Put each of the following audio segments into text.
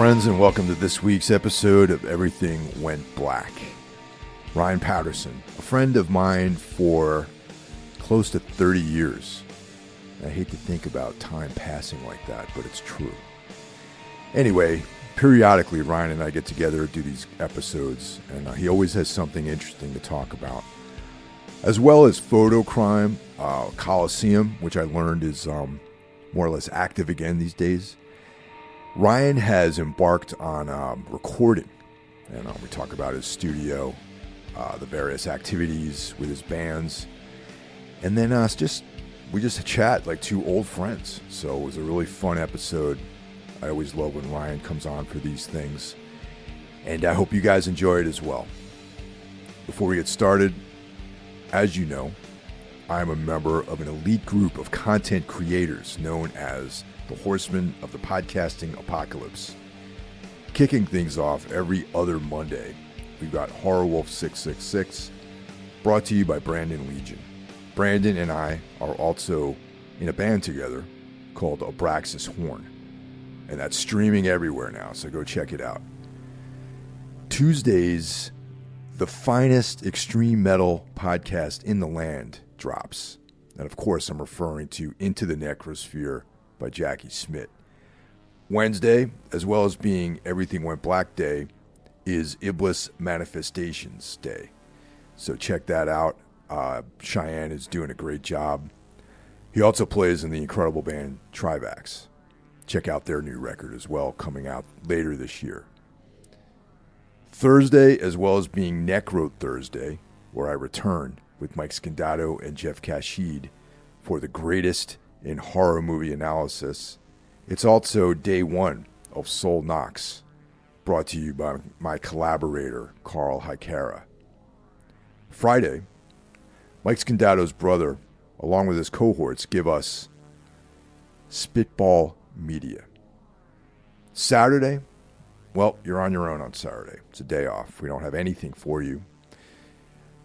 friends, and welcome to this week's episode of Everything Went Black. Ryan Patterson, a friend of mine for close to 30 years. I hate to think about time passing like that, but it's true. Anyway, periodically Ryan and I get together to do these episodes, and he always has something interesting to talk about. As well as Fotocrime, Coliseum, which I learned is more or less active again these days. Ryan has embarked on recording, and we talk about his studio, the various activities with his bands, and then we just chat like two old friends. So it was a really fun episode. I always love when Ryan comes on for these things, and I hope you guys enjoy it as well. Before we get started, as you know, I am a member of an elite group of content creators known as the Horsemen of the Podcasting Apocalypse. Kicking things off every other Monday, we've got Horror Wolf 666, brought to you by Brandon Legion. Brandon and I are also in a band together called Abraxas Horn, and that's streaming everywhere now, so go check it out. Tuesdays, the finest extreme metal podcast in the land drops. And of course, I'm referring to Into the Necrosphere by Jackie Smith. Wednesday, as well as being Everything Went Black Day, is Iblis Manifestations Day. So check that out. Cheyenne is doing a great job. He also plays in the incredible band Trivax. Check out their new record as well, coming out later this year. Thursday, as well as being Necro Thursday, where I return with Mike Scandato and Jeff Kashid for the greatest in horror movie analysis. It's also day one of Soul Knocks, brought to you by my collaborator, Carl Hikara. Friday, Mike Scandato's brother, along with his cohorts, give us Spitball Media. Saturday, well, you're on your own on Saturday. It's a day off. We don't have anything for you.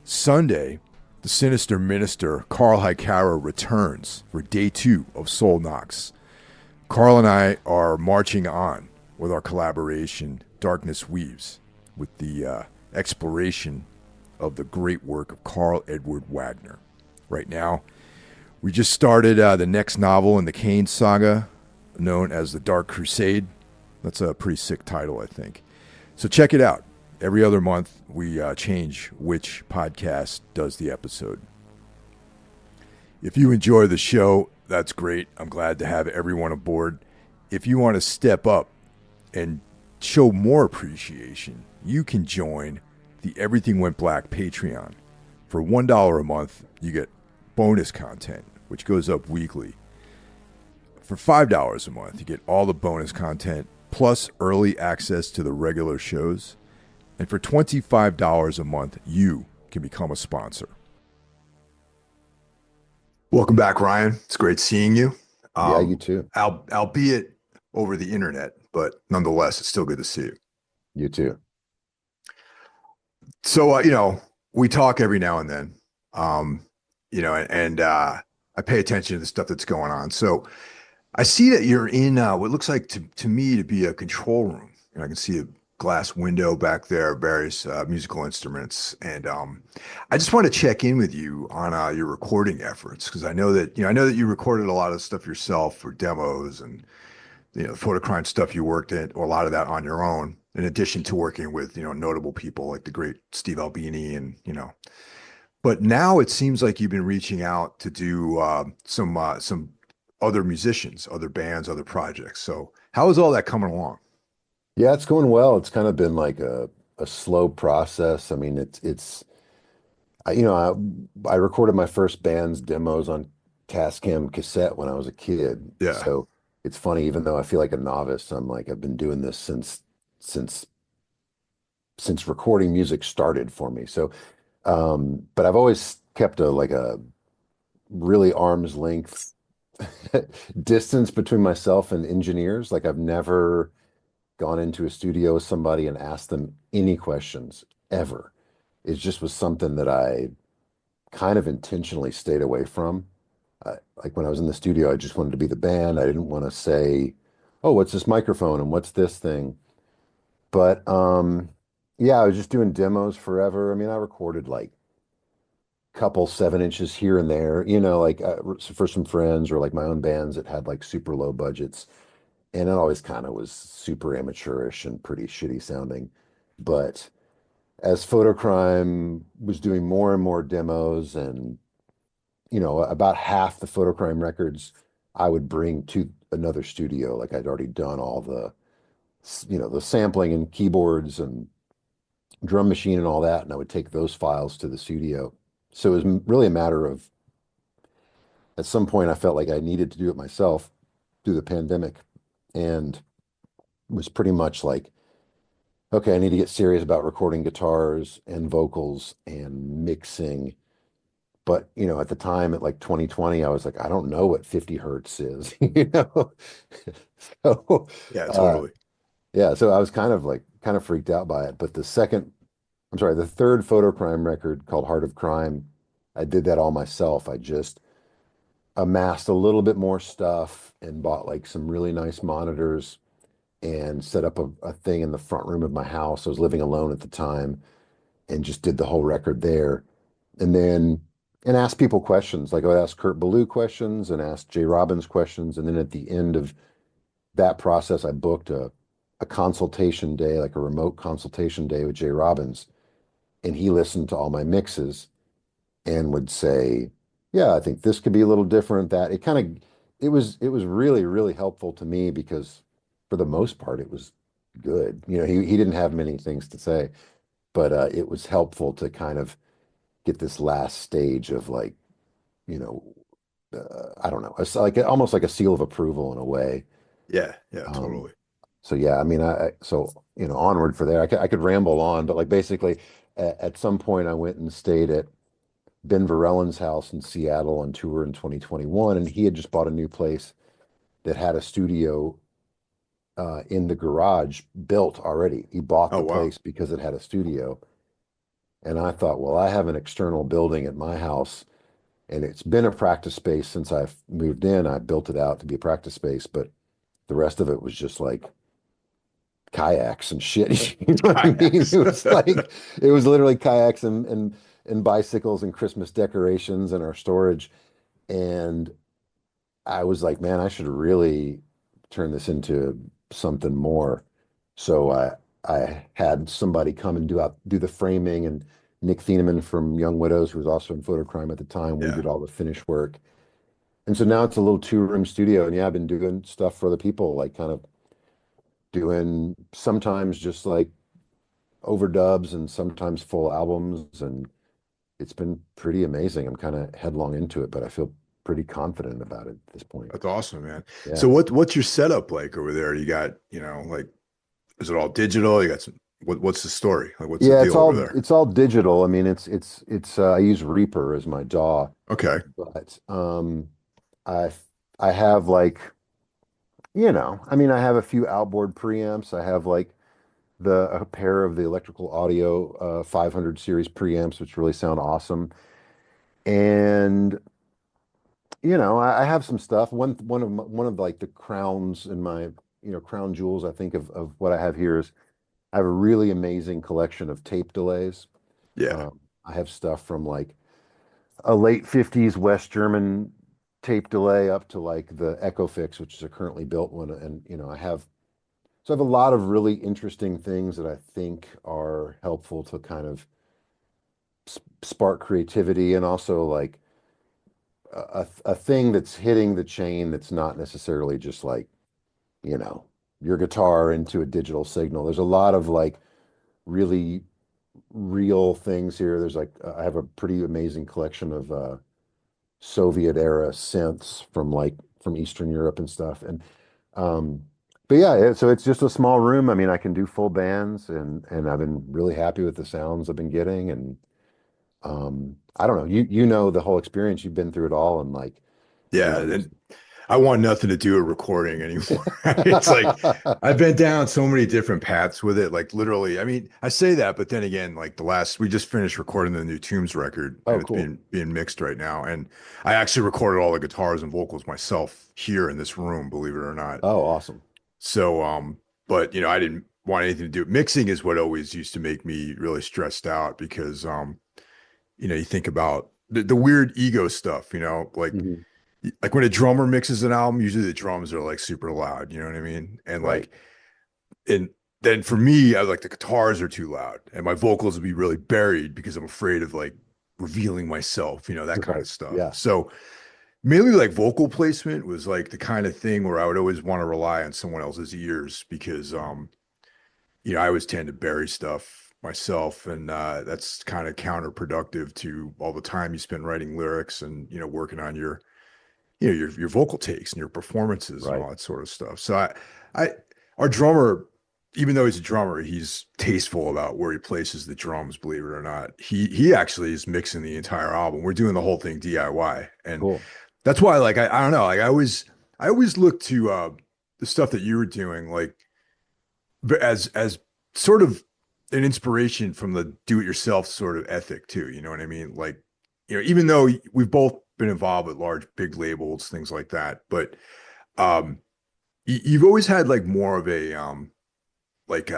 Sunday, the sinister minister, Carl Hikara, returns for day two of Soul Knocks. Carl and I are marching on with our collaboration, Darkness Weaves, with the exploration of the great work of Carl Edward Wagner. Right now, we just started the next novel in the Kane saga, known as The Dark Crusade. That's a pretty sick title, I think. So check it out. Every other month, we change which podcast does the episode. If you enjoy the show, that's great. I'm glad to have everyone aboard. If you want to step up and show more appreciation, you can join the Everything Went Black Patreon. For $1 a month, you get bonus content, which goes up weekly. For $5 a month, you get all the bonus content, plus early access to the regular shows. And for $25 a month, you can become a sponsor. Welcome back, Ryan. It's great seeing you. Yeah, you too. Albeit over the internet, but nonetheless, it's still good to see you. You too. So, we talk every now and then, and I pay attention to the stuff that's going on. So I see that you're in what looks like to me to be a control room. And I can see a glass window back there, various musical instruments, and I just want to check in with you on your recording efforts, because I know that you recorded a lot of stuff yourself for demos, and the Fotocrime stuff you worked in, or a lot of that on your own, in addition to working with notable people like the great Steve Albini, and But now it seems like you've been reaching out to do some other musicians, other bands, other projects. So how is all that coming along? Yeah, it's going well. It's kind of been like a slow process. I mean, I recorded my first band's demos on Tascam cassette when I was a kid. Yeah. So it's funny, even though I feel like a novice, I've been doing this since recording music started for me. So, but I've always kept a really arm's length distance between myself and engineers. Like I've never gone into a studio with somebody and asked them any questions ever. It just was something that I kind of intentionally stayed away from. Like when I was in the studio, I just wanted to be the band. I didn't want to say, oh, what's this microphone and what's this thing? But yeah, I was just doing demos forever. I mean, I recorded like couple 7 inches here and there, like for some friends or like my own bands that had like super low budgets. And it always kind of was super amateurish and pretty shitty sounding. But as Fotocrime was doing more and more demos and, about half the Fotocrime records I would bring to another studio. Like I'd already done all the sampling and keyboards and drum machine and all that. And I would take those files to the studio. So it was really a matter of at some point I felt like I needed to do it myself through the pandemic and was pretty much like, okay, I need to get serious about recording guitars and vocals and mixing. But, at the time at like 2020, I was like, I don't know what 50 hertz is, you know? So, Yeah, uh, totally. yeah, so I was kind of freaked out by it. But the third Photocrime record called Heart of Crime, I did that all myself. I just amassed a little bit more stuff and bought like some really nice monitors and set up a thing in the front room of my house. I was living alone at the time and just did the whole record there. And then and asked people questions. Like I would ask Kurt Ballou questions and ask Jay Robbins questions. And then at the end of that process, I booked a consultation day, like a remote consultation day with Jay Robbins. And he listened to all my mixes and would say, yeah, I think this could be a little different. That it was really, really helpful to me because for the most part, it was good. He didn't have many things to say, but it was helpful to kind of get this last stage of like, you know, I don't know, it's like almost like a seal of approval in a way. Yeah, yeah, Um, totally. so yeah, I mean, onward for there. I could ramble on, but like basically, at some point, I went and stayed at Ben Verellen's house in Seattle on tour in 2021, and he had just bought a new place that had a studio in the garage built already. He bought Oh, the wow. place because it had a studio, and I thought, well, I have an external building at my house, and it's been a practice space since I've moved in. I built it out to be a practice space, but the rest of it was just like kayaks and shit. You know what I mean? Kayaks. It was literally kayaks and bicycles and Christmas decorations and our storage. And I was like, man, I should really turn this into something more. So I had somebody come and do the framing and Nick Thieneman from Young Widows, who was also in Fotocrime at the time, we Yeah. did all the finish work. And so now it's a little two-room studio. And yeah, I've been doing stuff for other people, like kind of doing sometimes just like overdubs and sometimes full albums. And it's been pretty amazing. I'm kind of headlong into it, but I feel pretty confident about it at this point. That's awesome, man. So Yeah. what's your setup like over there? You got, like is it all digital? You got some what's the story? Like what's the Yeah, deal over there? it's all digital. I mean, it's I use Reaper as my DAW, Okay. but I I have like, I mean, I have a few outboard preamps. I have like a pair of the Electrical Audio 500 series preamps, which really sound awesome. And I have some stuff. One of like the crowns in my, crown jewels, I think of what I have here is I have a really amazing collection of tape delays. Yeah. I have stuff from like a late 50s West German tape delay up to like the Echo Fix, which is a currently built one. And, I have a lot of really interesting things that I think are helpful to kind of spark creativity and also like a thing that's hitting the chain that's not necessarily just like, you know, your guitar into a digital signal. There's a lot of like really real things here. There's like I have a pretty amazing collection of Soviet era synths from Eastern Europe and stuff. And um but yeah, so it's just a small room. I mean, I can do full bands and I've been really happy with the sounds I've been getting and I don't know. You know the whole experience. You've been through it all and like, Yeah. there's And I want nothing to do with recording anymore. It's like I've been down so many different paths with it. Like literally, I mean, I say that, but then again, like we just finished recording the new Tombs record Oh, and it's cool. being mixed right now. And I actually recorded all the guitars and vocals myself here in this room, believe it or not. Oh, awesome. So, but I didn't. want anything to do. Mixing is what always used to make me really stressed out because you think about the weird ego stuff, Mhm. like when a drummer mixes an album, usually the drums are like super loud, you know what I mean? And Right. and then for me, I was like the guitars are too loud and my vocals would be really buried because I'm afraid of like revealing myself, that kind Right. of stuff. Yeah. So mainly like vocal placement was like the kind of thing where I would always want to rely on someone else's ears because I always tend to bury stuff myself, and that's kind of counterproductive to all the time you spend writing lyrics and working on your vocal takes and your performances and Right. all that sort of stuff. So I our drummer, even though he's a drummer, he's tasteful about where he places the drums. Believe it or not, he actually is mixing the entire album. We're doing the whole thing DIY, and Cool. that's why like I don't know, like I always look to the stuff that you were doing like as sort of an inspiration from the do-it-yourself sort of ethic too. You know what I mean? Like, even though we've both been involved with large, big labels, things like that, but um, you've always had like more of a like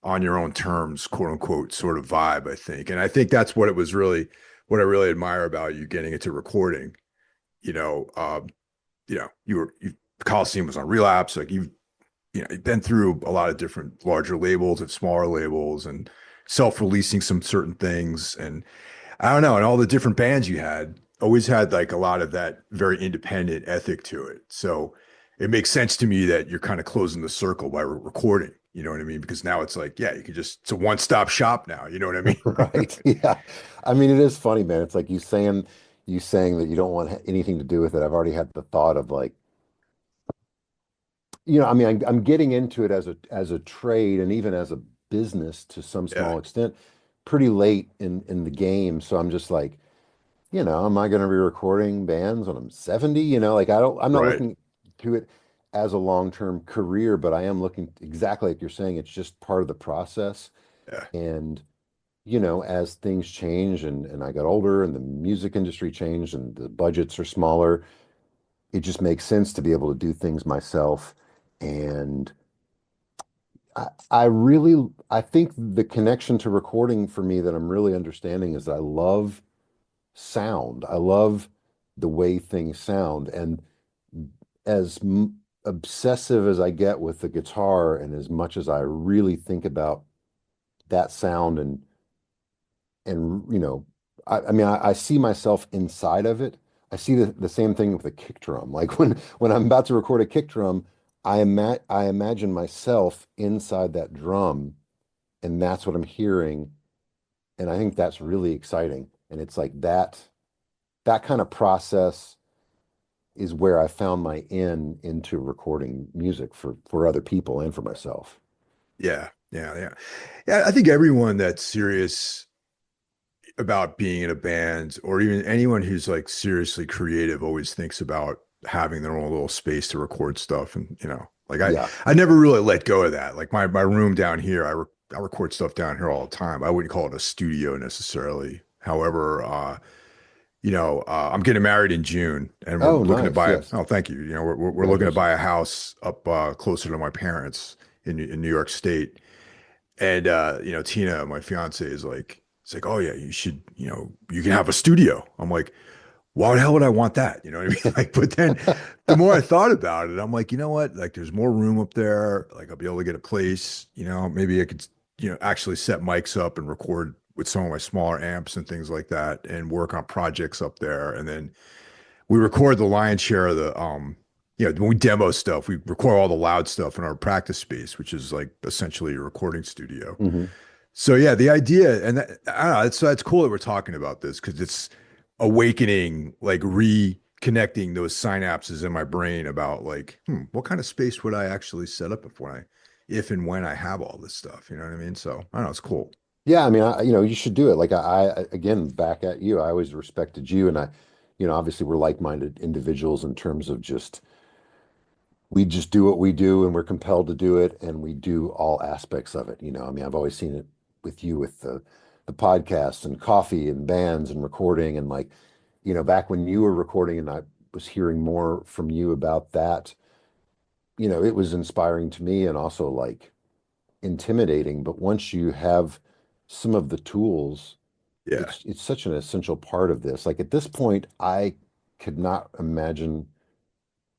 on your own terms, quote unquote, sort of vibe, I think, and I think that's what I really admire about you getting into recording. You know, you Coliseum was on Relapse, like you've been through a lot of different larger labels and smaller labels and self-releasing some certain things. And I don't know, and all the different bands you had always had like a lot of that very independent ethic to it. So it makes sense to me that you're kind of closing the circle by recording. You know what I mean? Because now it's like, yeah, you could it's a one-stop shop now. You know what I mean? Right. Yeah. I mean, it is funny, man. It's like you saying that you don't want anything to do with it. I've already had the thought of like, I mean, I'm getting into it as a trade and even as a business to some Yeah, small extent, pretty late in the game. So I'm just like, am I going to be recording bands when I'm 70? Like I'm not right. looking to it as a long-term career, but I am looking exactly like you're saying. It's just part of the process. Yeah, And as things change and I got older and the music industry changed and the budgets are smaller, it just makes sense to be able to do things myself. And I think the connection to recording for me that I'm really understanding is that I love sound. I love the way things sound. And as obsessive as I get with the guitar and as much as I really think about that sound and I mean I see myself inside of it. I see the same thing with the kick drum. Like when I'm about to record a kick drum, I imagine myself inside that drum, and that's what I'm hearing. And I think that's really exciting. And it's like that kind of process is where I found my into recording music for other people and for myself. yeah, yeah, yeah. Yeah, I think everyone that's serious about being in a band or even anyone who's like seriously creative always thinks about having their own little space to record stuff. And like Yeah. I never really let go of that. Like my room down here, I record stuff down here all the time. I wouldn't call it a studio necessarily. However, I'm getting married in June and we're Oh, looking to nice. buy Yes. oh, thank you. We're looking to buy a Congratulations. house up closer to my parents in New York State. And Tina, my fiance, is like, it's like, oh yeah, you should, you can have a studio. I'm like, why the hell would I want that? You know what I mean? Like, but then the more I thought about it, I'm like, you know what? Like, there's more room up there. Like, I'll be able to get a place. Maybe I could, actually set mics up and record with some of my smaller amps and things like that, and work on projects up there. And then we record the lion's share of the when we demo stuff, we record all the loud stuff in our practice space, which is like essentially a recording studio. Hmm. So yeah, the idea, and I don't know, it's cool that we're talking about this because it's awakening, like reconnecting those synapses in my brain about like, what kind of space would I actually set up if and when I have all this stuff, you know what I mean? So I don't know, it's cool. Yeah, I mean, you should do it. Like again, back at you, I always respected you, and obviously we're like-minded individuals in terms of just we just do what we do, and we're compelled to do it, and we do all aspects of it. I mean, I've always seen it with you with the podcast and coffee and bands and recording, and like, back when you were recording, and I was hearing more from you about that. It was inspiring to me, and also like intimidating, but once you have some of the tools, Yeah. it's such an essential part of this. Like at this point, I could not imagine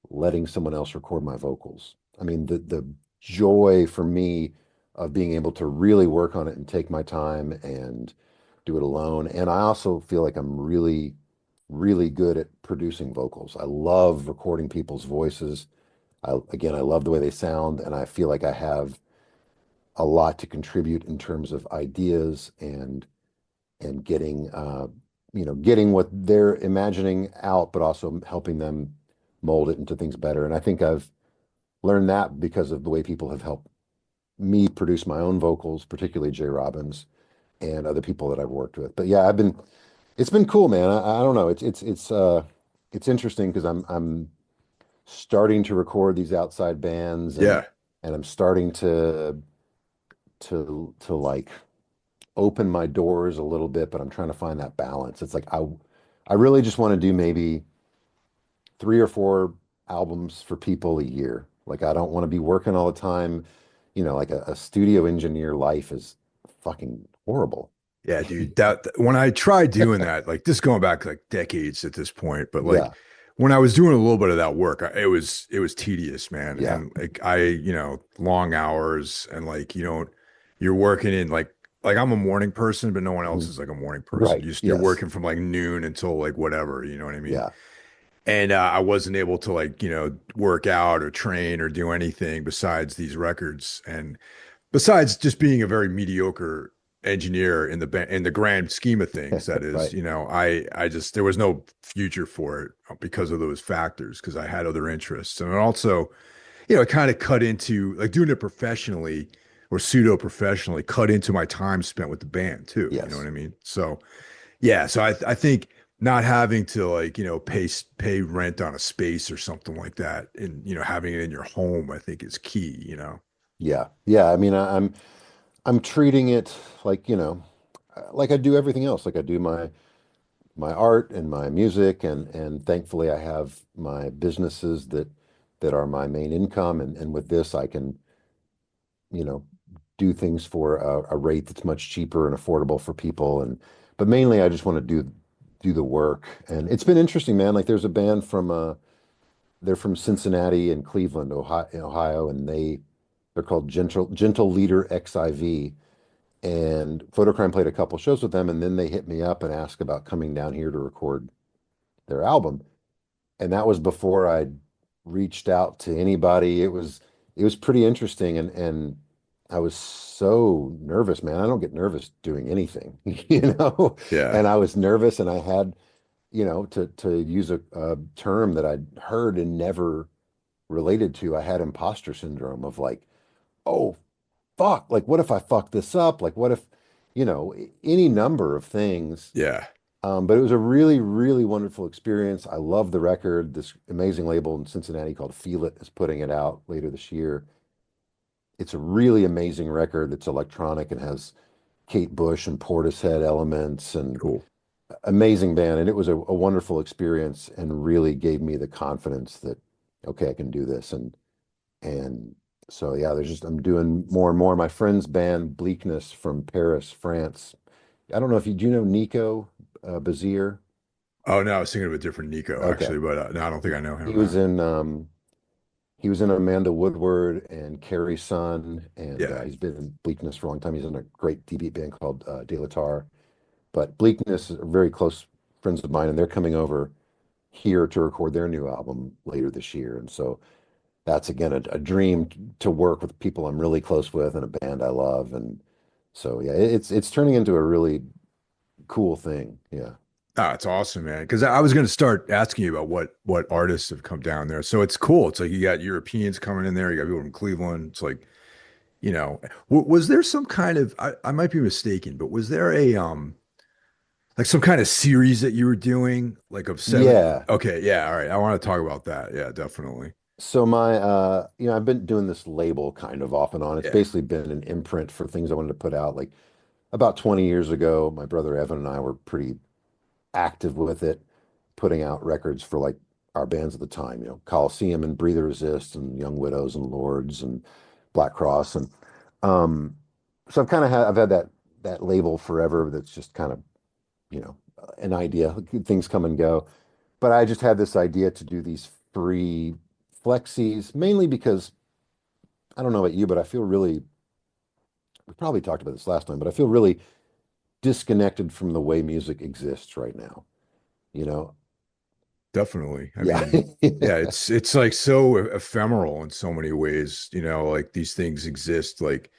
letting someone else record my vocals. I mean, the joy for me of being able to really work on it and take my time and do it alone. And I also feel like I'm really, really good at producing vocals. I love recording people's voices. Again, I love the way they sound, and I feel like I have a lot to contribute in terms of ideas and getting getting what they're imagining out, but also helping them mold it into things better. And I think I've learned that because of the way people have helped me produce my own vocals, particularly Jay Robbins and other people that I've worked with. But yeah, it's been cool, man. I don't know. It's interesting because I'm starting to record these outside bands Yeah. and I'm starting to like open my doors a little bit, but I'm trying to find that balance. It's like I really just want to do maybe 3 or 4 albums for people a year. Like I don't want to be working all the time. Like a studio engineer life is fucking horrible. Yeah, dude. That when I tried doing that, like this going back like decades at this point, but like Yeah, when I was doing a little bit of that work, it was tedious, man. yeah, And like long hours and like you're working in like I'm a morning person, but no one else mhm, is like a morning person. right. You're Yes, working from like noon until like whatever, you know what I mean? yeah, And I wasn't able to like work out or train or do anything besides these records. And besides just being a very mediocre engineer in the grand scheme of things, that is, right. I just there was no future for it because of those factors, because I had other interests. And also, it kind of cut into like doing it professionally or pseudo professionally, cut into my time spent with the band too. You know what Yes. I mean? So yeah, so I think not having to like pay rent on a space or something like that, and having it in your home, I think is key. Yeah. Yeah. I mean, I'm treating it like, like I do everything else. Like I do my art and my music and thankfully I have my businesses that are my main income and with this I can, you know, do things for a rate that's much cheaper and affordable for people and but mainly I just want to do the work. And it's been interesting, man. Like there's a band from they're from Cincinnati and Cleveland, Ohio, and they're called Gentle Leader XIV. And Fotocrime played a couple shows with them, and then they hit me up and asked about coming down here to record their album. And that was before I'd reached out to anybody. It was pretty interesting, and I was so nervous, man. I don't get nervous doing anything, you know. Yeah. And I was nervous, and I had, to use a term that I'd heard and never related to. I had imposter syndrome of like, oh fuck, like what if I fuck this up? Like what if, any number of things. Yeah. But it was a really, really wonderful experience. I love the record. This amazing label in Cincinnati called Feel It is putting it out later this year. It's a really amazing record that's electronic and has Kate Bush and Portishead elements and Cool. amazing band. And it was a wonderful experience and really gave me the confidence that, okay, I can do this. And so, yeah, I'm doing more and more. My friend's band, Bleakness from Paris, France. I don't know if do you know Nico Bazir? Oh no, I was thinking of a different Nico Okay. actually, but no, I don't think I know He him. was in um he was in Amanda Woodward and Carrie's Son, and Yeah. he's been in Bleakness for a long time. He's in a great D-beat band called De La Tar. But Bleakness are very close friends of mine, and they're coming over here to record their new album later this year. And so that's again a dream to work with people I'm really close with and a band I love. And so yeah, it's turning into a really cool thing. Yeah. Ah, it's awesome, man. Because I was going to start asking you about what artists have come down there. So it's cool. It's like you got Europeans coming in there. You got people from Cleveland. It's like, was there some kind of I might be mistaken, but was there a like some kind of series that you were doing, like of seven? Yeah. Okay, yeah, all right. I want to talk about that. Yeah, definitely. So I've been doing this label kind of off and on. It's Yeah, basically been an imprint for things I wanted to put out. Like about 20 years ago, my brother Evan and I were pretty active with it, putting out records for like our bands at the time, Coliseum and Breathe the Resist and Young Widows and Lords and Black Cross. And Um, so I've had that label forever. That's just kind of, an idea. Things come and go. But I just had this idea to do these free flexis, mainly because I don't know about you, but I feel really, we probably talked about this last time, but I feel really disconnected from the way music exists right now. You know? Definitely. I Yeah. mean, yeah, it's like so ephemeral in so many ways, like these things exist like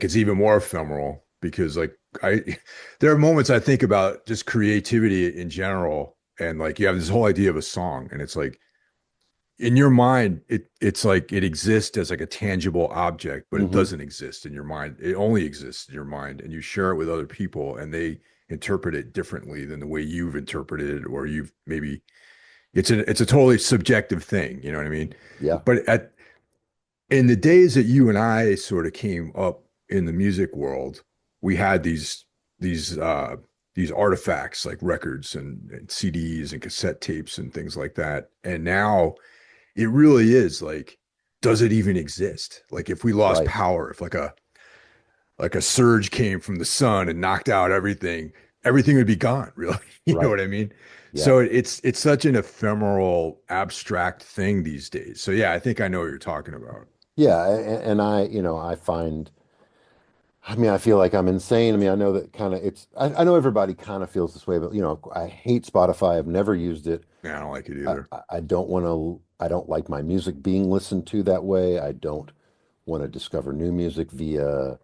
it's even more ephemeral because like I there are moments I think about just creativity in general and like you have this whole idea of a song and it's like in your mind it's like it exists as like a tangible object but it hmm doesn't exist in your mind. It only exists in your mind and you share it with other people and they interpret it differently than the way you've interpreted it or you've maybe it's a totally subjective thing, you know what I mean? Yeah. But at in the days that you and I sort of came up in the music world, we had these uh these artifacts like records and CDs and cassette tapes and things like that. And now it really is like, does it even exist? Like if we lost Right. power, if like a surge came from the sun and knocked out everything, everything would be gone, really. You know Right. what I mean? Yeah. So it's such an ephemeral, abstract thing these days. So yeah, I think I know what you're talking about. Yeah. And I find, I mean, I feel like I'm insane. I mean, I know that kind of I know everybody kind of feels this way, but I hate Spotify. I've never used it. Yeah, I don't like it either. I don't want to, I don't like my music being listened to that way. I don't want to discover new music via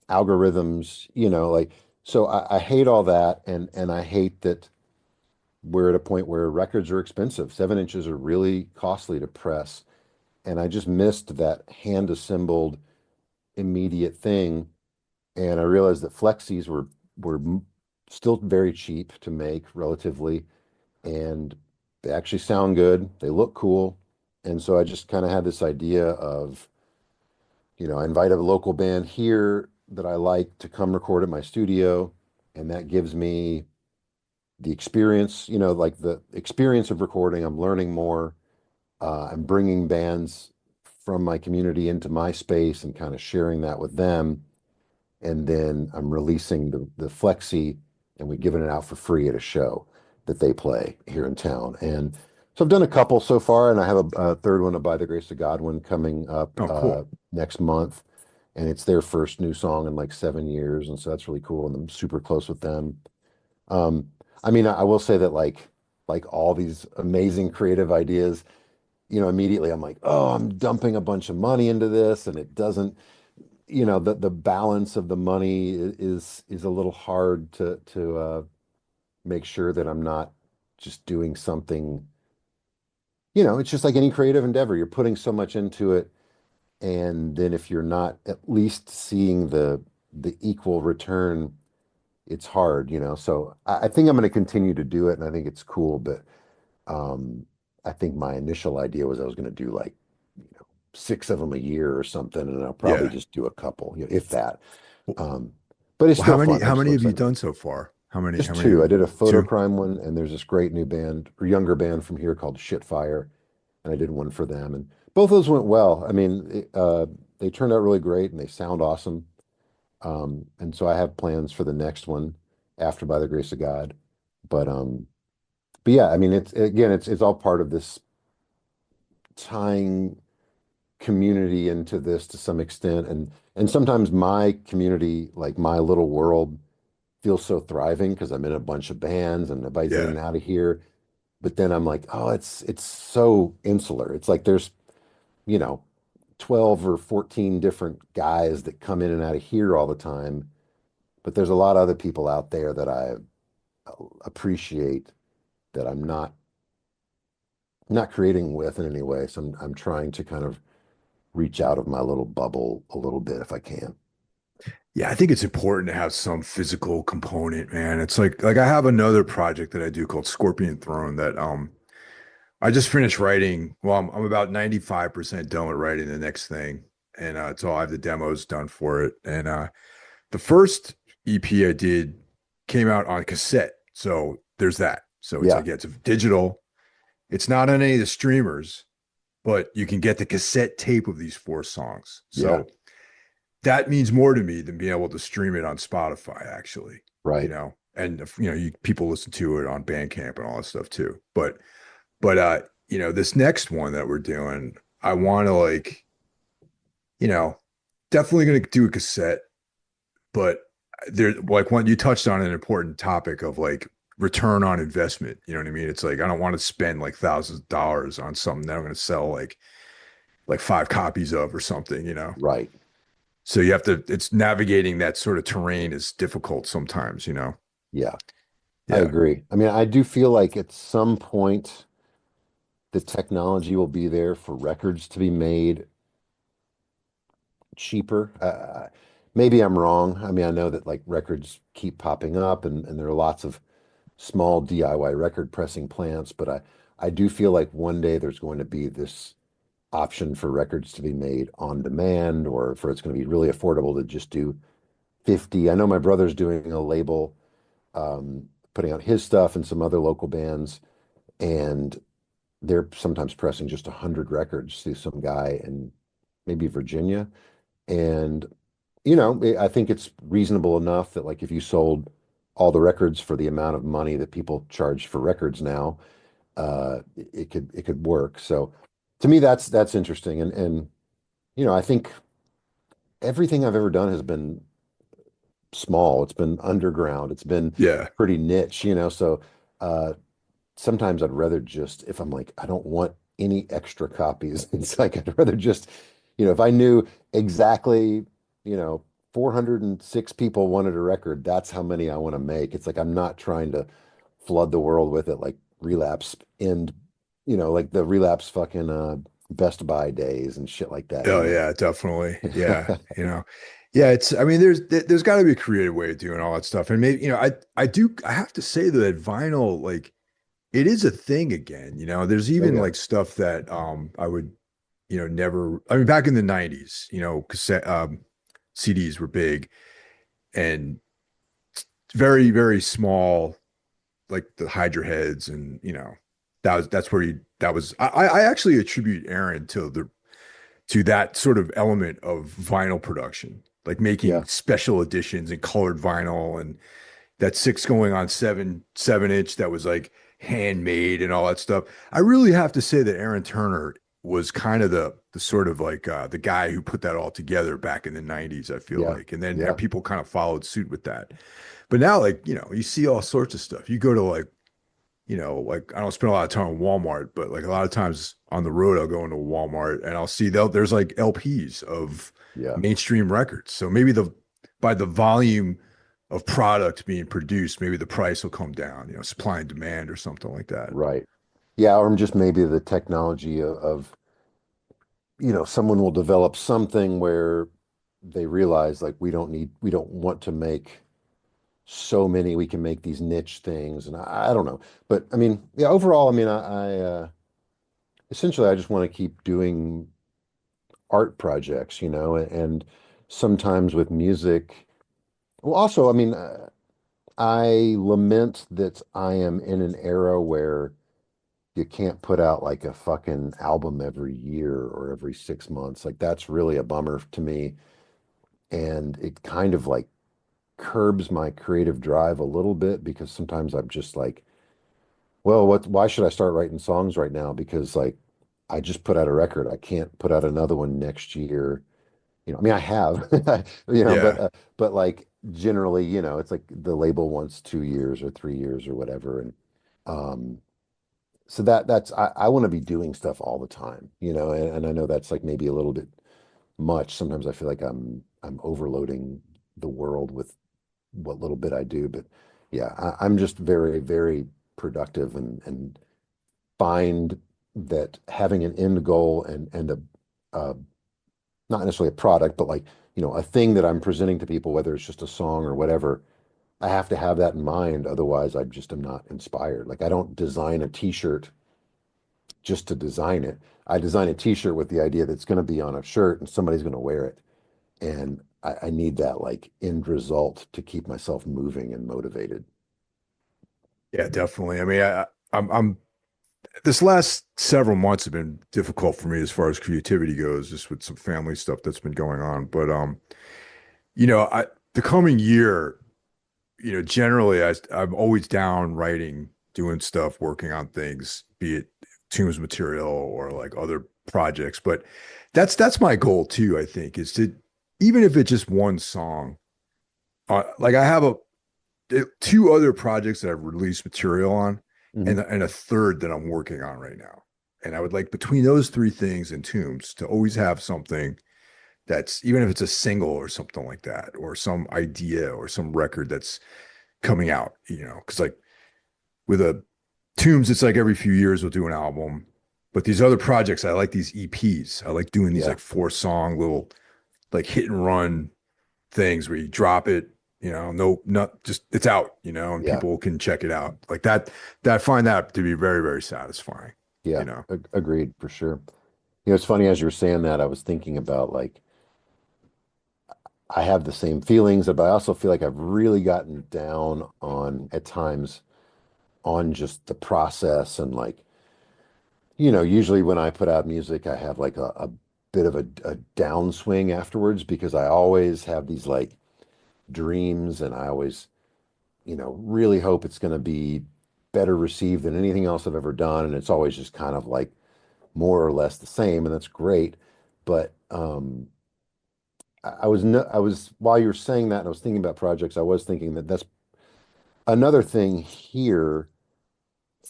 algorithms, like, so I hate all that. And I hate that we're at a point where records are expensive. 7 inches are really costly to press. And I just missed that hand assembled immediate thing. And I realized that flexis were still very cheap to make relatively, and they actually sound good. They look cool. And so I just kind of had this idea of, I invite a local band here that I like to come record at my studio, and that gives me the experience, like the experience of recording. I'm learning more. I'm bringing bands from my community into my space and kind of sharing that with them. And then I'm releasing the Flexi, and we're giving it out for free at a show that they play here in town. And so I've done a couple so far, and I have a third one, a By the Grace of God one, coming up Oh, cool. next month. And it's their first new song in like 7 years, and so that's really cool. And I'm super close with them. Um, I mean, I will say that like all these amazing creative ideas, immediately I'm like, oh, I'm dumping a bunch of money into this, and it doesn't, the balance of the money is a little hard to make sure that I'm not just doing something, it's just like any creative endeavor. You're putting so much into it, and then if you're not at least seeing the equal return, it's hard, So I think I'm going to continue to do it, and I think it's cool, but um, I think my initial idea was I was going to do like, 6 of them a year or something, and I'll probably Yeah. just do a couple, if that. Well, Um, but it's well, still fun. how I'm many still have you excited about done it. so far? Just How many have two. I you? did a Two? Fotocrime one, and there's this great new band or younger band from here called Shitfire, and I did one for them, and both of those went well. I mean, they turned out really great, and they sound awesome. And so I have plans for the next one after By the Grace of God. But but yeah, I mean, it's all part of this tying community into this to some extent, and sometimes my community, like my little world, feels so thriving because I'm in a bunch of bands and everybody's in Yeah. and out of here. But then I'm like, oh, it's so insular. It's like there's, you know, 12 or 14 different guys that come in and out of here all the time. But there's a lot of other people out there that I appreciate that I'm not creating with in any way. So I'm trying to kind of reach out of my little bubble a little bit if I can. Yeah, I think it's important to have some physical component, man. It's like I have another project that I do called Scorpion Throne that I just finished writing. Well, I'm about 95% done with writing the next thing. And so I have the demos done for it. And the first EP I did came out on cassette. So there's that. So it's Yeah. like, yeah, it's a digital. It's not on any of the streamers, but you can get the cassette tape of these four songs. Yeah. So that means more to me than being able to stream it on Spotify, actually, Right. and people listen to it on Bandcamp and all that stuff too. But this next one that we're doing, I want to you know, definitely going to do a cassette, but there, like one, you touched on an important topic of like return on investment. You know what I mean? It's like I don't want to spend like thousands of dollars on something that I'm going to sell like five copies of or something. Right. So you have to, it's navigating that sort of terrain is difficult sometimes. Yeah, I Yeah. agree. I mean, I do feel like at some point the technology will be there for records to be made cheaper. Maybe I'm wrong. I mean, I know that like records keep popping up and there are lots of small DIY record pressing plants, but I do feel like one day there's going to be this option for records to be made on demand or for it's going to be really affordable to just do 50. I know my brother's doing a label, putting out his stuff and some other local bands, and they're sometimes pressing just 100 records through some guy in maybe Virginia. And, I think it's reasonable enough that like if you sold all the records for the amount of money that people charge for records now, it could work. So to me, that's interesting. And I think everything I've ever done has been small. It's been underground. It's been Yeah. pretty niche. So uh, sometimes I'd rather just, if I'm like, I don't want any extra copies, it's like I'd rather just, if I knew exactly, you know, 406 people wanted a record, that's how many I want to make. It's like I'm not trying to flood the world with it like relapse end, like the relapse fucking Best Buy days and shit like that, Oh yeah, definitely. Yeah. Yeah, I mean there's got to be a creative way of doing all that stuff. And maybe, I have to say that vinyl like it is a thing again. There's Oh even yeah. like stuff that I would, never I mean back in the 90s, cassette CDs were big and very, very small, like the Hydra heads and that's where you that was I actually attribute Aaron to that sort of element of vinyl production, like Yeah. making special editions and colored vinyl and that six going on 7-inch that was like handmade and all that stuff. I really have to say that Aaron Turner was kind of the sort of like the guy who put that all together back in the 90s, I feel Yeah. like. And then Yeah. people kind of followed suit with that. But now, like, you see all sorts of stuff. You go to like I don't spend a lot of time in Walmart, but like a lot of times on the road, I'll go into Walmart and I'll see there's like LPs of Yeah. mainstream records. So maybe by the volume of product being produced, maybe the price will come down, supply and demand or something like that. Right. Yeah, or just maybe the technology of someone will develop something where they realize like we don't want to make so many, we can make these niche things. And I don't know. But I mean, yeah, overall, I mean, I essentially I just want to keep doing art projects, and sometimes with music. Well, also, I mean, I lament that I am in an era where you can't put out like a fucking album every year or every 6 months. Like that's really a bummer to me. And it kind of like curbs my creative drive a little bit because sometimes I'm just like, well, why should I start writing songs right now? Because like I just put out a record. I can't put out another one next year. I mean, I have, Yeah. but like generally, it's like the label wants 2 years or 3 years or whatever. And um, so that's I want to be doing stuff all the time, and I know that's like maybe a little bit much. Sometimes I feel like I'm overloading the world with what little bit I do, but yeah, I'm just very, very productive and find that having an end goal and a not necessarily a product, but like, a thing that I'm presenting to people, whether it's just a song or whatever, I have to have that in mind. Otherwise, I just am not inspired. Like I don't design a t-shirt just to design it. I design a t-shirt with the idea that it's going to be on a shirt and somebody's going to wear it. And I need that like end result to keep myself moving and motivated. Yeah, definitely. I mean, I'm this last several months have been difficult for me as far as creativity goes, just with some family stuff that's been going on. But the coming year, generally I'm always down writing, doing stuff, working on things, be it Tombs material or like other projects. But that's my goal too, I think, is to even if it's just one song, like I have two other projects that I've released material on, Hmm. and a third that I'm working on right now. And I would like between those three things and Tombs to always have something that's even if it's a single or something like that, or some idea or some record that's coming out, because like with a Tombs, it's like every few years we'll do an album. But these other projects, I like these EPs. I like doing these Yeah. like 4 song little like hit and run things where you drop it, no, not just it's out, and Yeah. people can check it out like that. That I find that to be very, very satisfying, Yeah. you know. Agreed for sure. It's funny as you were saying that, I was thinking about like, I have the same feelings, but I also feel like I've really gotten down on at times on just the process and like, usually when I put out music, I have like a bit of a downswing afterwards because I always have these like dreams and I always, really hope it's going to be better received than anything else I've ever done. And it's always just kind of like more or less the same, and that's great. But I was no, I was while you were saying that, and I was thinking about projects, I was thinking that that's another thing here,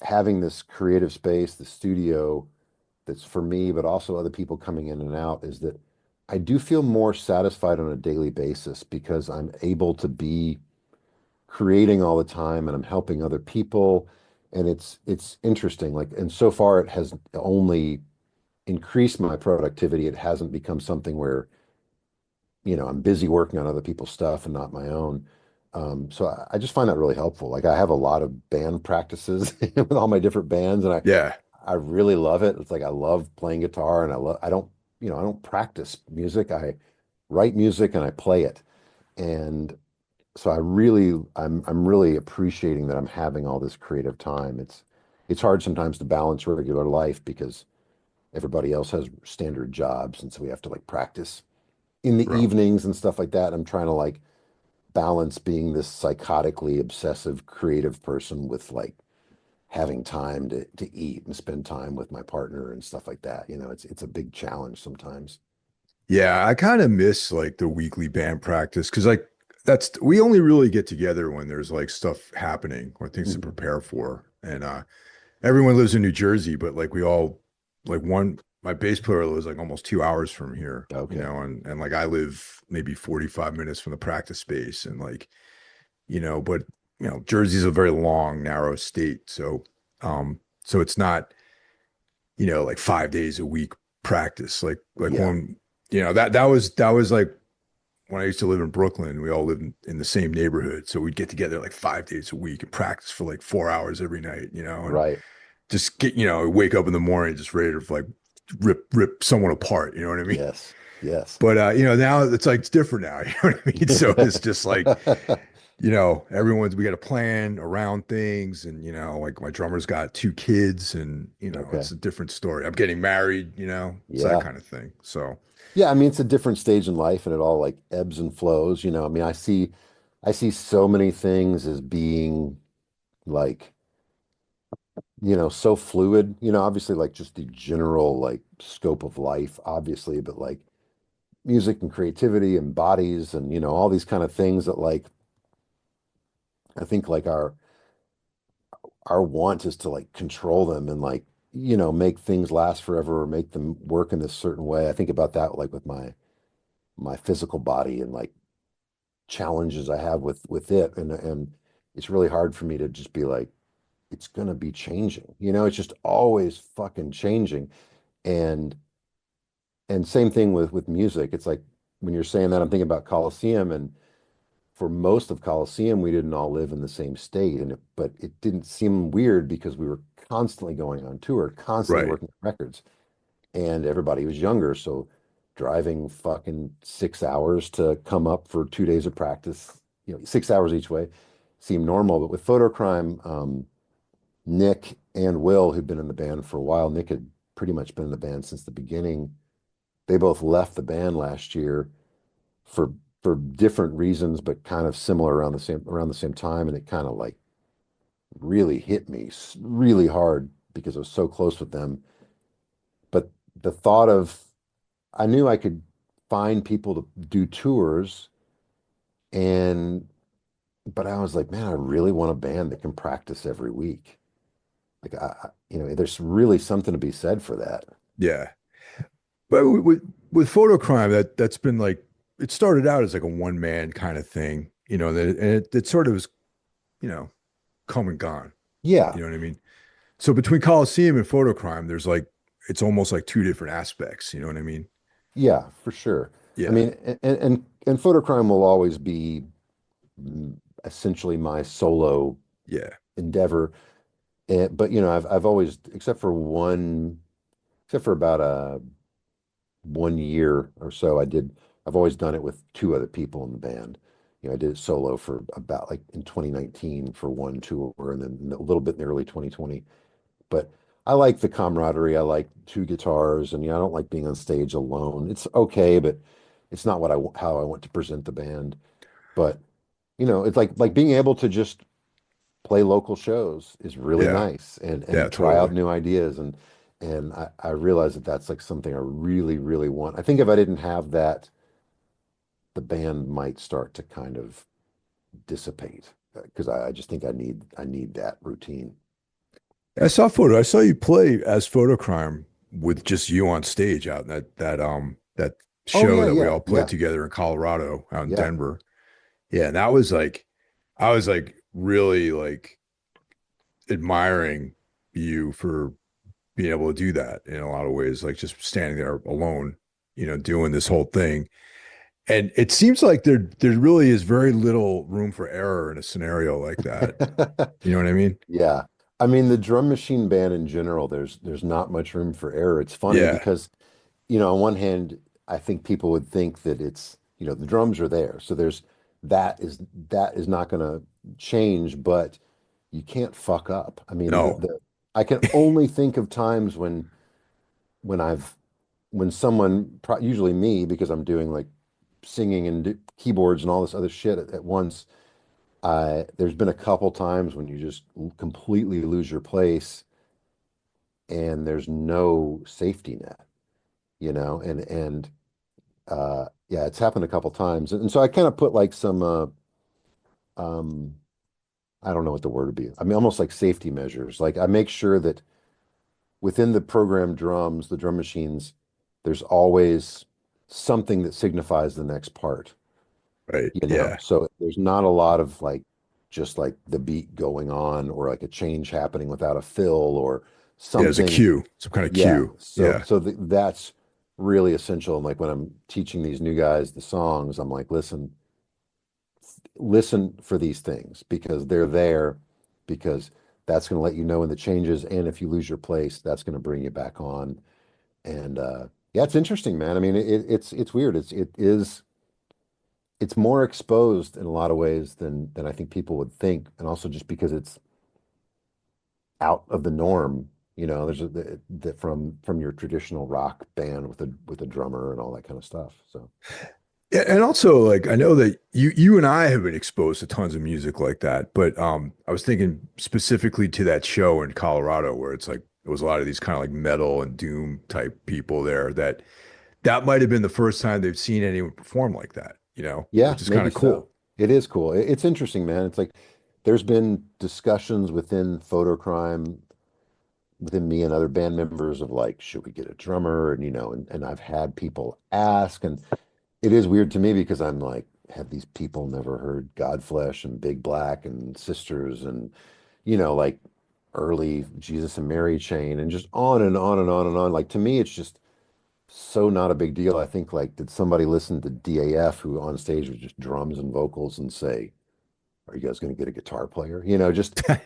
having this creative space, the studio that's for me, but also other people coming in and out, is that I do feel more satisfied on a daily basis because I'm able to be creating all the time and I'm helping other people. And it's interesting. Like, and so far it has only increased my productivity. It hasn't become something where, I'm busy working on other people's stuff and not my own. So I just find that really helpful. Like I have a lot of band practices with all my different bands, and Yeah, I really love it. It's like I love playing guitar, and I don't practice music. I write music and I play it. And so I'm really appreciating that I'm having all this creative time. It's hard sometimes to balance regular life because everybody else has standard jobs, and so we have to like practice in the bro. evenings and stuff like that. I'm trying to like balance being this psychotically obsessive creative person with like having time to eat and spend time with my partner and stuff like that. It's a big challenge sometimes. Yeah, I kind of miss like the weekly band practice because like that's we only really get together when there's like stuff happening or things to Mhm. prepare for. And everyone lives in New Jersey, but like we all like one my bass player lives like almost 2 hours from here, Okay. and like I live maybe 45 minutes from the practice space and like, but Jersey's a very long, narrow state. So it's not, like 5 days a week practice. Like Yeah. when, that was like when I used to live in Brooklyn, we all lived in the same neighborhood. So we'd get together like 5 days a week and practice for like 4 hours every night, and Right. just get, wake up in the morning just ready to like rip someone apart, you know what I mean? Yes. Yes. But now it's like it's different now, you know what I mean? So it's just like, everyone's we got a plan around things, and like my drummer's got 2 kids, and Okay. it's a different story. I'm getting married, it's that Yeah. kind of thing. So Yeah, I mean it's a different stage in life and it all like ebbs and flows, I mean I see so many things as being like, so fluid, obviously like just the general like scope of life, obviously, but like music and creativity and bodies and all these kind of things that like I think like our want is to like control them and like, make things last forever or make them work in this certain way. I think about that like with my physical body and like challenges I have with it, and it's really hard for me to just be like it's gonna be changing. It's just always fucking changing. And same thing with music. It's like when you're saying that, I'm thinking about Coliseum, and for most of Coliseum, we didn't all live in the same state, but it didn't seem weird because we were constantly going on tour, constantly right. working on records, and everybody was younger, so driving fucking 6 hours to come up for 2 days of practice, 6 hours each way, seemed normal. But with Fotocrime, Nick and Will, who'd been in the band for a while, Nick had pretty much been in the band since the beginning. They both left the band last year for different reasons, but kind of similar around the same time, and it kind of like really hit me really hard because I was so close with them. But the thought of I knew I could find people to do tours, and but I was like, man, I really want a band that can practice every week. Like there's really something to be said for that. Yeah. But with Fotocrime, that's been like it started out as like a one man kind of thing, and it sort of was, you know, come and gone. Yeah, You know what I mean? So between Coliseum and Fotocrime, there's like it's almost like two different aspects. You know what I mean? yeah, for sure. I Yeah, mean, and Photocrime will always be essentially my solo yeah, endeavor. But I've always, except for about 1 year or so, I've always done it with two other people in the band. I did it solo for about like in 2019 for one tour, and then a little bit in the early 2020. But I like the camaraderie. I like two guitars, and I don't like being on stage alone. It's okay, but it's not how I want to present the band. But it's like being able to just play local shows is really yeah, nice, and yeah, try out totally. new ideas, and I realize that that's like something I really, really want. I think if I didn't have that, the band might start to kind of dissipate because I just think I need that routine. I saw you play as Fotocrime with just you on stage out in that Oh show yeah, that we yeah, all played yeah, together in Colorado out in yeah. Denver. Yeah, and that was like I was like really like admiring you for being able to do that in a lot of ways, like just standing there alone, doing this whole thing. And it seems like there really is very little room for error in a scenario like that. You know what I mean? Yeah. I mean, the drum machine band in general, there's not much room for error. It's funny Yeah. because, on one hand, I think people would think that the drums are there. So that is not going to change, but you can't fuck up. I mean, No. I can only think of times when I've when someone, usually me, because I'm doing like singing and keyboards and all this other shit at once. There's been a couple times when you just completely lose your place and there's no safety net, yeah, it's happened a couple times. And so I kind of put like some um I don't know what the word would be. I mean, almost like safety measures. Like I make sure that within the programmed drums, the drum machines, there's always something that signifies the next part. Right. Yeah. So there's not a lot of like just like the beat going on or like a change happening without a fill or Yeah. There's a something. cue, some kind of Yeah. cue. So Yeah. that's really essential. And like when I'm teaching these new guys the songs, I'm like, listen for these things because they're there, because that's going to let you know when the changes, and if you lose your place, that's going to bring you back on. And yeah, it's interesting, man. I mean, it's weird. It's more exposed in a lot of ways than I think people would think, and also just because it's out of the norm. There's that from your traditional rock band with a drummer and all that kind of stuff. So Yeah, and also like I know that you and I have been exposed to tons of music like that, but I was thinking specifically to that show in Colorado where it's like it was a lot of these kind of like metal and doom type people there that might have been the first time they've seen anyone perform like that, yeah, which is kind maybe of cool. so. It is cool. It's interesting, man. It's like there's been discussions within Fotocrime, within me and other band members of like, should we get a drummer? And and I've had people ask, and it is weird to me because I'm like, have these people never heard Godflesh and Big Black and Sisters and like early Jesus and Mary chain and just on and on and on and on. Like to me, it's just so not a big deal. I think like, did somebody listen to DAF who on stage was just drums and vocals and say, are you guys going to get a guitar player? Just that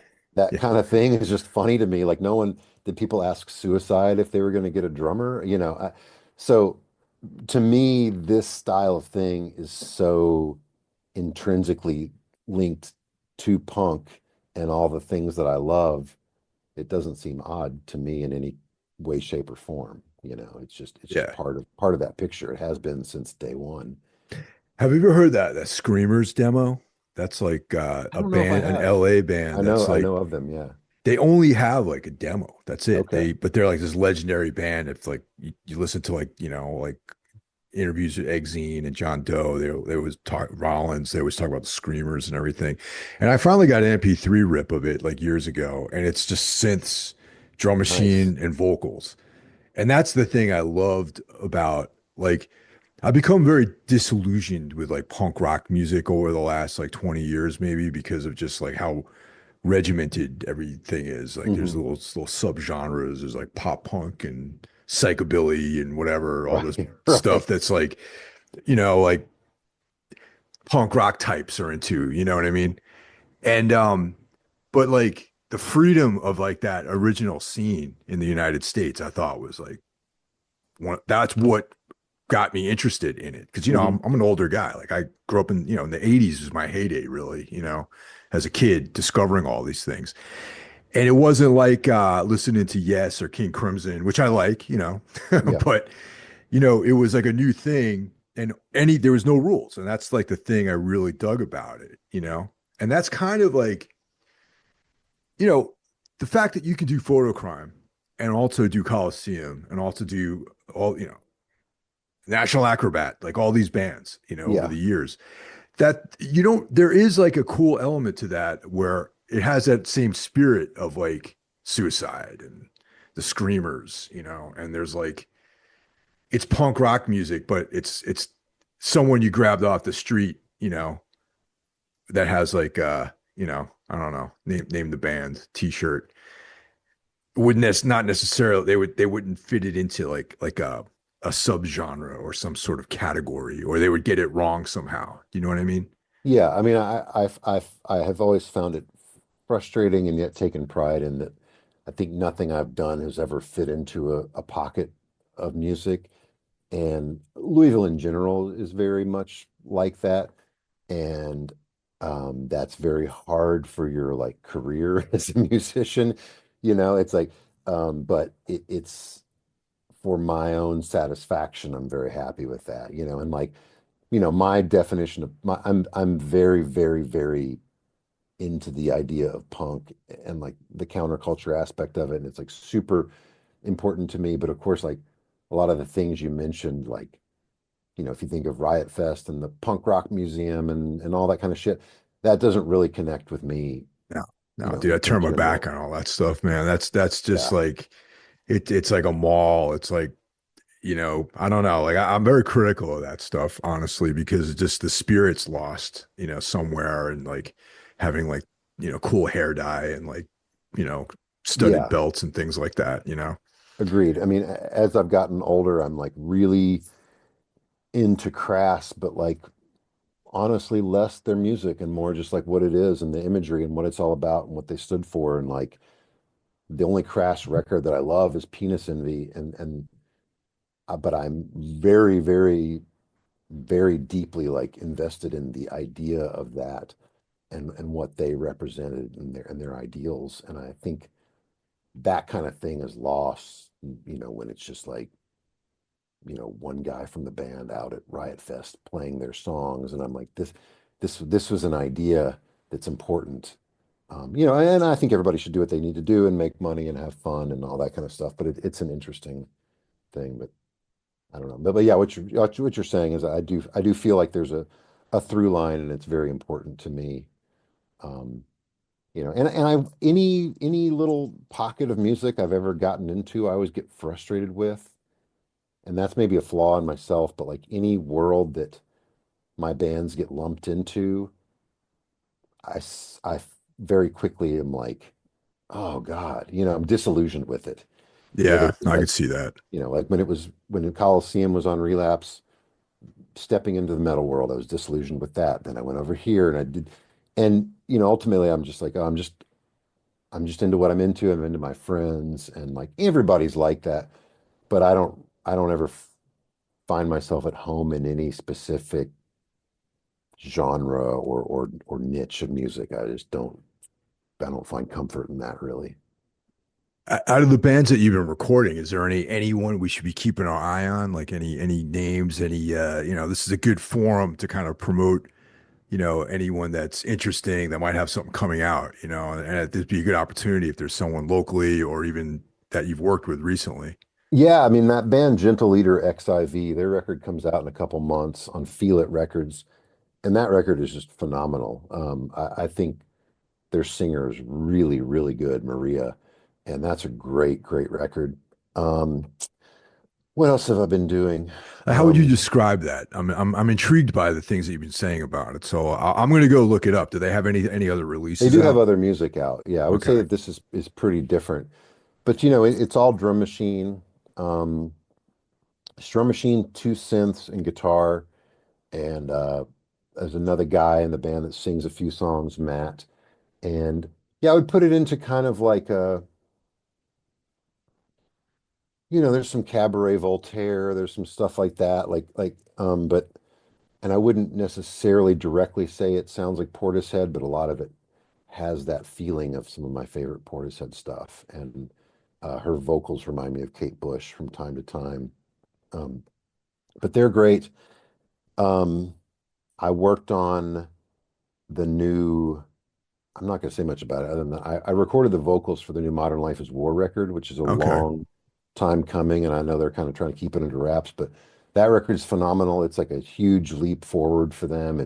Yeah. kind of thing is just funny to me. Like no one, did people ask Suicide if they were going to get a drummer? So to me, this style of thing is so intrinsically linked to punk and all the things that I love it doesn't seem odd to me in any way, shape, or form. It's just Yeah. part of that picture. It has been since day one. Have you ever heard that Screamers demo? That's like I a don't know if I band, an have. LA band that's I like know of them. Yeah. they only have like a demo. That's it. Okay. But they're like this legendary band. If like you listen to like, like interviews with Exene and John Doe, they always talk Rollins, they always talk about the Screamers and everything. And I finally got an MP3 rip of it like years ago, and it's just synths, drum Nice. machine, and vocals. And that's the thing I loved about like I've become very disillusioned with like punk rock music over the last like 20 years, maybe because of just like how regimented everything is. Like there's Hmm. little subgenres. There's like pop punk and psychobilly and whatever, all this Right. stuff Right. that's like, like punk rock types are into, you know what I mean? And but like the freedom of like that original scene in the United States, I thought was like that's what got me interested in it. Cause Hmm. I'm an older guy. Like I grew up in, in the 80s was my heyday, really, as a kid discovering all these things. And it wasn't like listening to Yes or King Crimson, which I like, Yeah. but it was like a new thing, and there was no rules, and that's like the thing I really dug about it. And that's kind of like, you know, the fact that you can do Fotocrime and also do Coliseum and also do all, National Acrobat, like all these bands, over Yeah. the years that there is like a cool element to that where it has that same spirit of like suicide and the screamers, and there's like it's punk rock music, but it's someone you grabbed off the street, that has like I don't know, name the band t-shirt. Wouldn't not necessarily they wouldn't fit it into like a subgenre or some sort of category, or they would get it wrong somehow. You know what I mean? Yeah. I mean, I have always found it frustrating and yet taken pride in that I think nothing I've done has ever fit into a pocket of music. And Louisville in general is very much like that. And that's very hard for your like career as a musician. It's like, but it's for my own satisfaction. I'm very happy with that, and like, my definition of I'm very, very, very into the idea of punk and like the counterculture aspect of it. And it's like super important to me. But of course, like a lot of the things you mentioned, like, if you think of Riot Fest and the punk rock museum and all that kind of shit, that doesn't really connect with me, No, no, dude, I in turned my back general. on all that stuff, man. That's just Yeah. like it's like a mall. It's like, I don't know. Like I'm very critical of that stuff, honestly, because it's just the spirit's lost, somewhere, and like having like, cool hair dye and like, you know, studded Yeah. belts and things like that. Agreed. I mean, as I've gotten older, I'm like really into crass, but like honestly, less their music and more just like what it is and the imagery and what it's all about and what they stood for. And like the only crass record that I love is Penis Envy. But I'm very, very, very deeply like invested in the idea of that and what they represented and their ideals. And I think that kind of thing is lost, when it's just like, one guy from the band out at Riot Fest playing their songs. And I'm like, this was an idea that's important. And I think everybody should do what they need to do and make money and have fun and all that kind of stuff. But it's an interesting thing. But I don't know. But yeah, what you're saying is I do feel like there's a through line and it's very important to me. Um, and any little pocket of music I've ever gotten into, I always get frustrated with. And that's maybe a flaw in myself, but like any world that my bands get lumped into, I very quickly am like, oh God, I'm disillusioned with it. Whether Yeah, it be I like, could see that. like when the Coliseum was on Relapse, stepping into the metal world, I was disillusioned with that. Then I went over here and I did, and ultimately I'm just like, oh, I'm just into what I'm into. I'm into my friends, and like everybody's like that, but I don't ever find myself at home in any specific genre or niche of music. I don't find comfort in that really. Out of the bands that you've been recording, is there anyone we should be keeping our eye on? Like any names, this is a good forum to kind of promote, anyone that's interesting that might have something coming out, and it'd be a good opportunity if there's someone locally or even that you've worked with recently. Yeah, I mean that band Gentle Leader XIV, their record comes out in a couple months on Feel It Records, and that record is just phenomenal. I think their singer is really, really good, Maria, and that's a great record. Um, what else have I been doing? How would you Um, describe that? I'm intrigued by the things that you've been saying about it. So I'm going to go look it up. Do they have any other they releases do have out? other music out. Yeah, I would say Okay. that this is pretty different, but it's all drum machine. Um, it's drum machine, two synths, and guitar. And there's another guy in the band that sings a few songs, Matt. And yeah, I would put it into kind of like there's some Cabaret Voltaire, there's some stuff like that, but and I wouldn't necessarily directly say it sounds like Portishead, but a lot of it has that feeling of some of my favorite Portishead stuff. And her vocals remind me of Kate Bush from time to time. Um, but they're great. Um, I worked on the new. I'm not going to say much about it other than that I recorded the vocals for the new Modern Life is War record, which is a Okay. long time coming, and I know they're kind of trying to keep it under wraps, but that record is phenomenal. It's like a huge leap forward for them.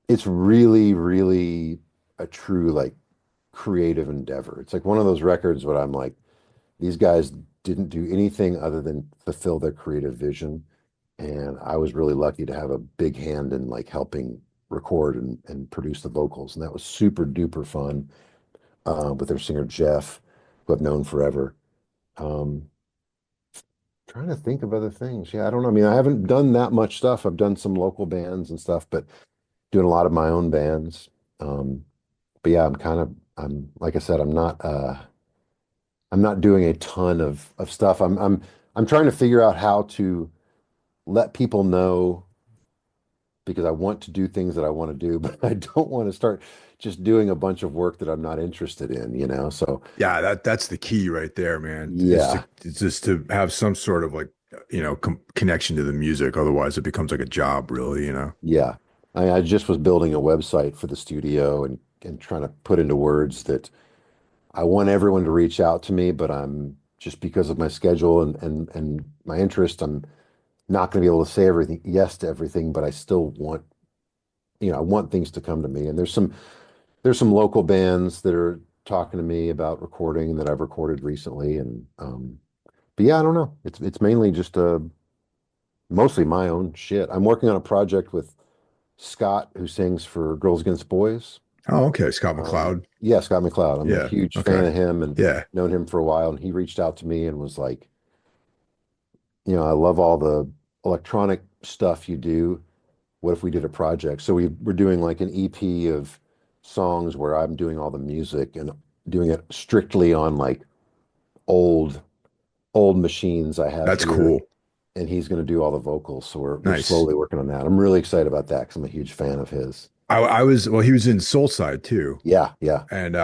It's really, really a true like creative endeavor. It's like one of those records where I'm like, these guys didn't do anything other than fulfill their creative vision. And I was really lucky to have a big hand in like helping record and produce the vocals. And that was super duper fun with their singer Jeff, who I've known forever. Um, Trying to think of other things. Yeah, I don't know. I mean, I haven't done that much stuff. I've done some local bands and stuff, but doing a lot of my own bands. Um, but yeah, I'm like I said, I'm not doing a ton of stuff. I'm trying to figure out how to let people know because I want to do things that I want to do, but I don't want to start just doing a bunch of work that I'm not interested in, you know? So Yeah, that's the key right there, man. yeah, It's just to have some sort of like, connection to the music. Otherwise, it becomes like a job, really. yeah. I just was building a website for the studio and trying to put into words that I want everyone to reach out to me, but I'm just because of my schedule and my interest, I'm not going to be able to say everything, yes to everything, but I still want, I want things to come to me. And there's some local bands that are talking to me about recording that I've recorded recently. And but yeah, I don't know. It's mainly just mostly my own shit. I'm working on a project with Scott, who sings for Girls Against Boys. Oh, okay. Scott McCloud. Yeah, Scott McCloud. I'm a Yeah. huge fan Okay. of him and Yeah. known him for a while. And he reached out to me and was like, I love all the electronic stuff you do. What if we did a project? So we're doing like an EP of songs where I'm doing all the music and doing it strictly on like old old machines I have That's here, cool. and he's going to do all the vocals. So we're Nice. slowly working on that. I'm really excited about that because I'm a huge fan of his. Well, he was in Soulside too. Yeah, yeah. And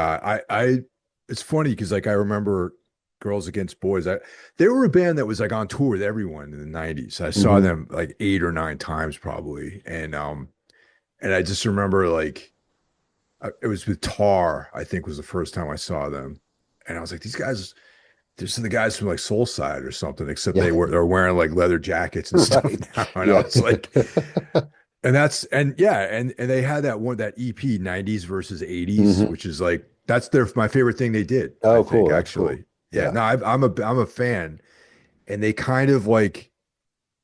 it's funny because like I remember Girls Against Boys. They were a band that was like on tour with everyone in the 90s. I saw Hmm. them like 8 or 9 times probably. And I just remember like it was with Tar, I think was the first time I saw them. And I was like, these guys, these are the guys from like Soulside or something, except Yeah, they're wearing like leather jackets and stuff right. now. And I Yeah. was like, and yeah, and they had that EP 90s versus 80s, Hmm. which is like that's my favorite thing they did, I Oh, think cool. That's cool. actually. Yeah, Yeah. no, I'm a fan, and they kind of like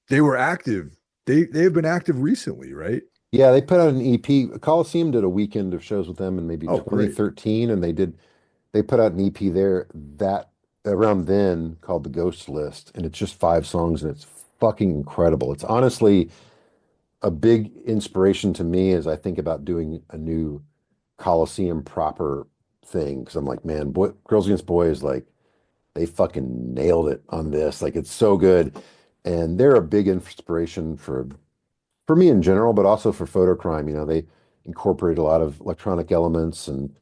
they were active. They've been active recently, right? Yeah, they put out an EP. Coliseum did a weekend of shows with them in maybe Oh, great. 2013, and they put out an EP there that around then called The Ghost List, and it's just 5 songs, and it's fucking incredible. It's honestly a big inspiration to me as I think about doing a new Coliseum proper thing because I'm like, man, Girls Against Boys, like they fucking nailed it on this. Like it's so good, and they're a big inspiration for me in general, but also for Fotocrime. They incorporate a lot of electronic elements and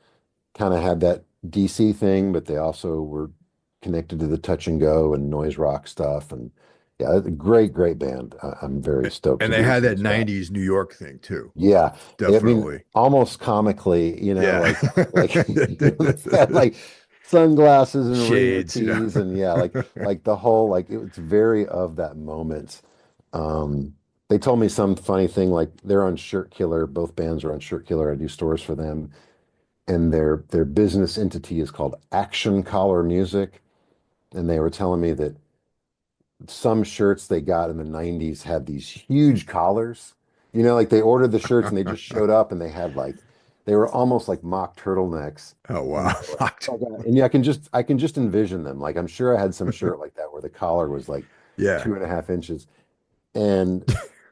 kind of had that DC thing, but they also were connected to the touch and go and noise rock stuff. And yeah, a great, great band. I'm very stoked And to they be with had that those guys. 90s New York thing too. Yeah, I mean, Definitely. almost comically, Yeah. they had like sunglasses and ringer Shades, you know. tees, and yeah, like the whole like it was very of that moment. They told me some funny thing like they're on Shirt Killer. Both bands are on Shirt Killer. I do stores for them, and their business entity is called Action Collar Music. And they were telling me that some shirts they got in the 90s had these huge collars. You know, like they ordered the shirts and they just showed up and they had like they were almost like mock turtlenecks. Oh And wow. they were like, oh God. And yeah, I can just envision them. Like I'm sure I had some shirt like that where the collar was like Yeah. 2.5 inches. And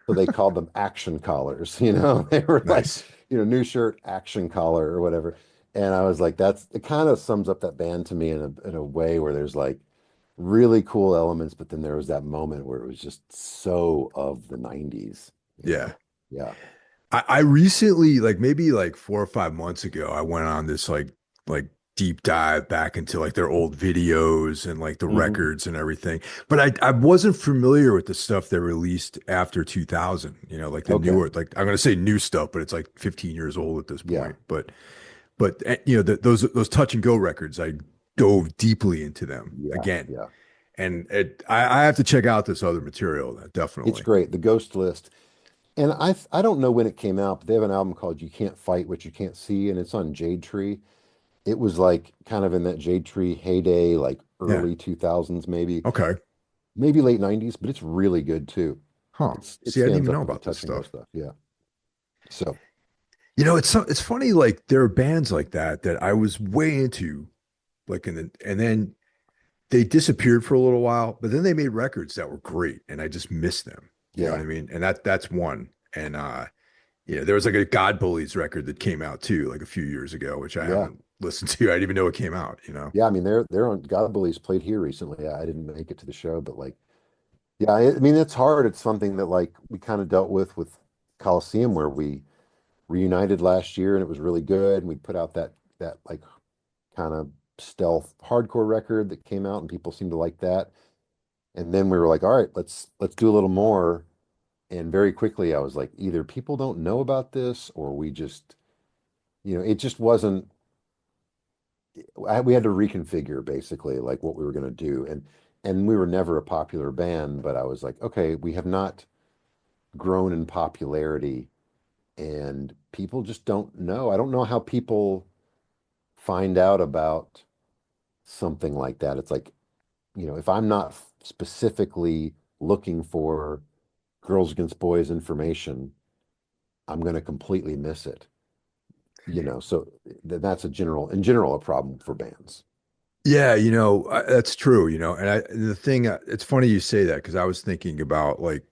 so they called them action collars, you know. They were like, Nice. new shirt, action collar or whatever. And I was like, that's it kind of sums up that band to me in a way where there's like really cool elements, but then there was that moment where it was just so of the 90s, you Yeah. know. Yeah. I recently, like maybe like 4 or 5 months ago, I went on this like deep dive back into like their old videos and like the Hmm. records and everything. But I wasn't familiar with the stuff they released after 2000, like the Okay. newer, like I'm gonna say new stuff, but it's like 15 years old at this Yeah. point. But those touch and go records, I dove deeply into them Yeah. again. Yeah. And I have to check out this other material, It's definitely. great. The Ghost List. And I don't know when it came out, but they have an album called You Can't Fight What You Can't See, and it's on Jade Tree. It was like kind of in that Jade Tree heyday, like Yeah. early 2000s, Okay. maybe late 90s, but it's really good too. Huh. It See, I didn't stands even up know with the about this touch and go stuff. stuff. Yeah. So, It's funny, like there are bands like that I was way into, like and then they disappeared for a little while, but then they made records that were great, and I just missed them. You know what yeah. I mean? And that's one. And there was like a God Bullies record that came out too, like a few years ago, which I Yeah. haven't listened to. I didn't even know it came out. Yeah, I mean they're on God Bullies played here recently. I didn't make it to the show, but like yeah, I mean it's hard. It's something that like we kind of dealt with Coliseum where we reunited last year and it was really good. And we put out that like kind of stealth hardcore record that came out and people seemed to like that. And then we were like, all right, let's do a little more. And very quickly I was like, either people don't know about this or we just, it just wasn't we had to reconfigure basically like what we were going to do. And we were never a popular band, but I was like, okay, we have not grown in popularity and people just don't know. I don't know how people find out about something like that. It's like, if I'm not specifically looking for Girls Against Boys information, I'm going to completely miss it. So that's in general a problem for bands. Yeah, that's true, the thing, it's funny you say that because I was thinking about like,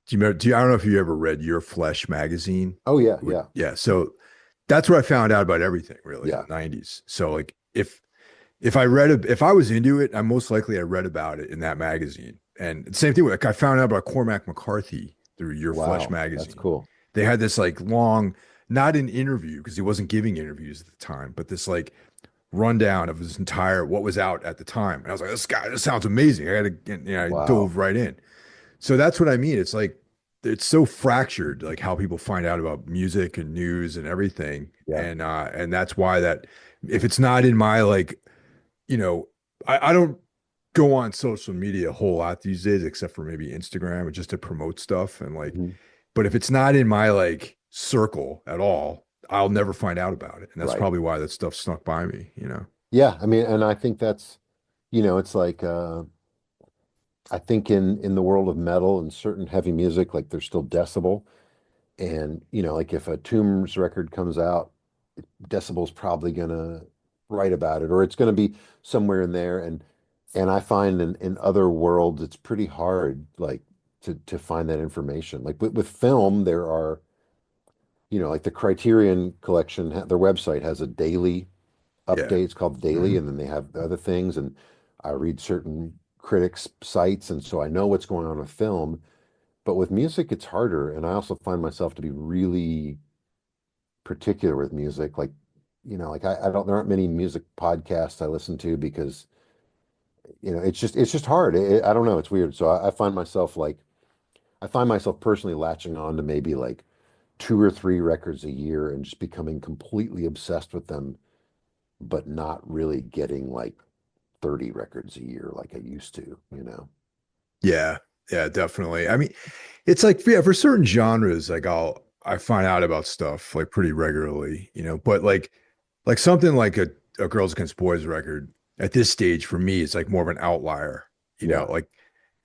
do you remember, I don't know if you ever read Your Flesh magazine. Oh yeah, yeah, Yeah, so that's where I found out about everything really in yeah. the 90s. So like if I was into it, I most likely I read about it in that magazine. And the same thing with like I found out about Cormac McCarthy through Your Flesh Wow, that's magazine. cool. They had this like long, not an interview because he wasn't giving interviews at the time, but this like rundown of his entire what was out at the time. And I was like, this sounds amazing. I gotta, I Wow. dove right in. So that's what I mean. It's like it's so fractured, like how people find out about music and news and everything. Yeah. And that's why that if it's not in my like, you know, I don't go on social media a whole lot these days, except for maybe Instagram, just to promote stuff. And like, Mhm. but if it's not in my like circle at all, I'll never find out about it. And that's Right. probably why that stuff snuck by me. Yeah, I mean, and I think that's, it's like I think in the world of metal and certain heavy music, like there's still decibel. And, like if a Tombs record comes out, Decibel's probably gonna write about it, or it's gonna be somewhere in there. And I find in other worlds it's pretty hard like to find that information. Like with film, there are, like the Criterion Collection, their website has a daily Yeah. updates called Daily, Hmm. and then they have other things. And I read certain critics' sites, and so I know what's going on with film. But with music, it's harder. And I also find myself to be really particular with music. Like, like I don't, there aren't many music podcasts I listen to because, it's just hard. I don't know. It's weird. So I find myself like, I find myself personally latching on to maybe like two or three records a year and just becoming completely obsessed with them, but not really getting like 30 records a year like I used to. Yeah, yeah, definitely. I mean, it's like yeah, for certain genres, like I find out about stuff like pretty regularly, but like something like a Girls Against Boys record at this stage for me is like more of an outlier, Yeah, like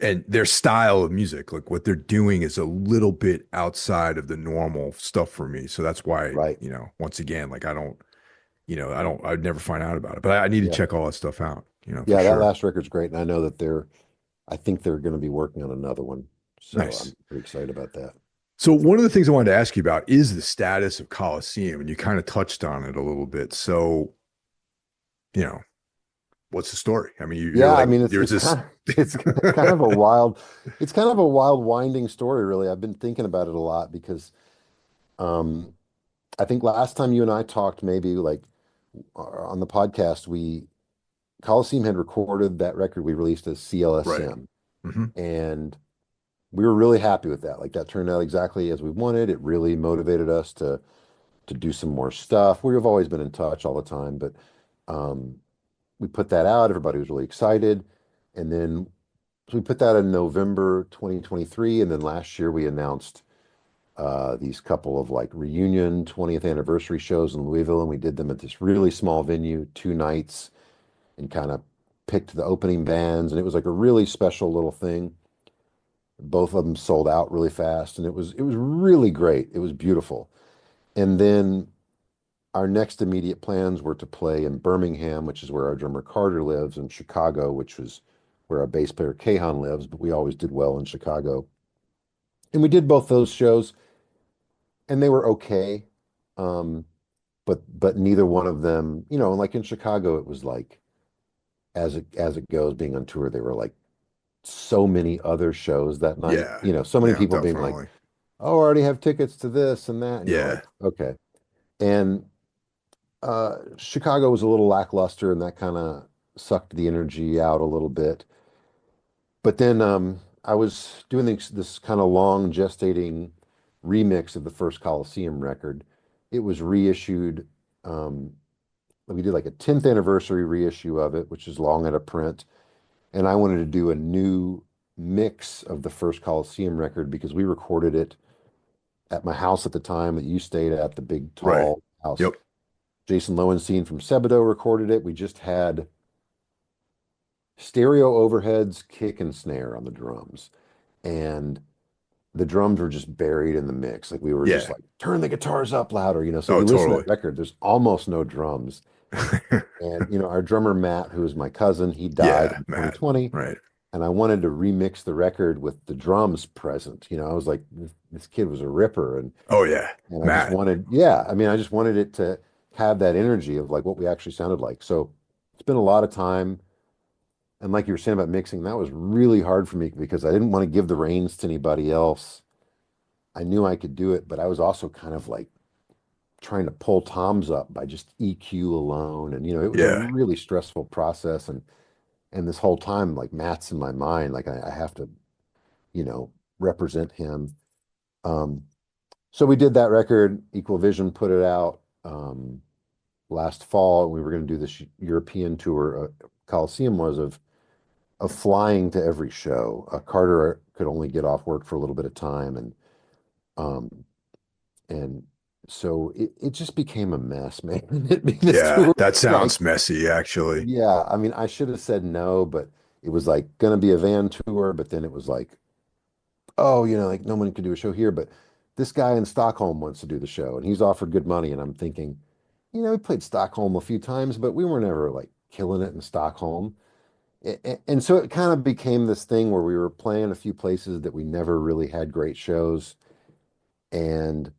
and their style of music, like what they're doing is a little bit outside of the normal stuff for me. So that's why, right. once again, like I'd never find out about it, but I need to Yeah. check all that stuff out, for Yeah, that sure. last record's great. And I know that I think they're going to be working on another one. So Nice. I'm pretty excited about that. So one of the things I wanted to ask you about is the status of Coliseum, and you kind of touched on it a little bit. So, you know, what's the story? I mean, you're Yeah, I like, mean there's this. it's kind of a wild it's kind of a wild winding story really. I've been thinking about it a lot because um I think last time you and I talked maybe like on the podcast we Coliseum had recorded that record we released as Right. CLSM, Hmm. and we were really happy with that. Like that turned out exactly as we wanted. It really motivated us to do some more stuff. We've always been in touch all the time, but um we put that out. Everybody was really excited. And then so we put that in November 2023. And then last year we announced these couple of like reunion 20th anniversary shows in Louisville. And we did them at this really small venue, 2 nights, and kind of picked the opening bands. And it was like a really special little thing. Both of them sold out really fast. And it was really great. It was beautiful. And then our next immediate plans were to play in Birmingham, which is where our drummer Carter lives, and Chicago, which was where our bass player Kahan lives, but we always did well in Chicago. And we did both those shows, and they were okay. Um, but neither one of them, like in Chicago, it was like as it goes, being on tour, there were like so many other shows that night, Yeah. so many Yeah, people being like, definitely. "Oh, I already have tickets to this and that," and you're Yeah. like, "Okay." And Chicago was a little lackluster, and that kind of sucked the energy out a little bit. But then I was doing this kind of long gestating remix of the first Coliseum record. It was reissued. Um, we did like a 10th anniversary reissue of it, which is long out of print. And I wanted to do a new mix of the first Coliseum record because we recorded it at my house at the time that you stayed at, the big, Right. tall house. Yep. Jason Lowenstein from Sebadoh recorded it. We just had stereo overheads, kick and snare on the drums. And the drums were just buried in the mix. Like we were just Yeah. like, turn the guitars up louder. So if Oh, you listen to that totally. record, there's almost no drums. And, our drummer Matt, who is my cousin, he died Yeah, in Matt. 2020. Right. And I wanted to remix the record with the drums present. I was like, this kid was a ripper. Oh yeah. And I just Matt. wanted, yeah, I mean, I just wanted it to have that energy of like what we actually sounded like. So it's been a lot of time. And like you were saying about mixing, that was really hard for me because I didn't want to give the reins to anybody else. I knew I could do it, but I was also kind of like trying to pull toms up by just EQ alone. And, it was a Yeah. really stressful process. And this whole time, like Matt's in my mind, like I have to, you know, represent him. Um, so we did that record, Equal Vision put it out last fall. We were going to do this European tour. Coliseum was of flying to every show. Carter could only get off work for a little bit of time, um, and so it just became a mess, man. This Yeah. tour, That like, sounds messy, actually. yeah, I mean, I should have said no, but it was like gonna be a van tour, but then it was like, oh, like no one could do a show here, but this guy in Stockholm wants to do the show, and he's offered good money, and I'm thinking, we played Stockholm a few times, but we were never like killing it in Stockholm. And so it kind of became this thing where we were playing a few places that we never really had great shows, and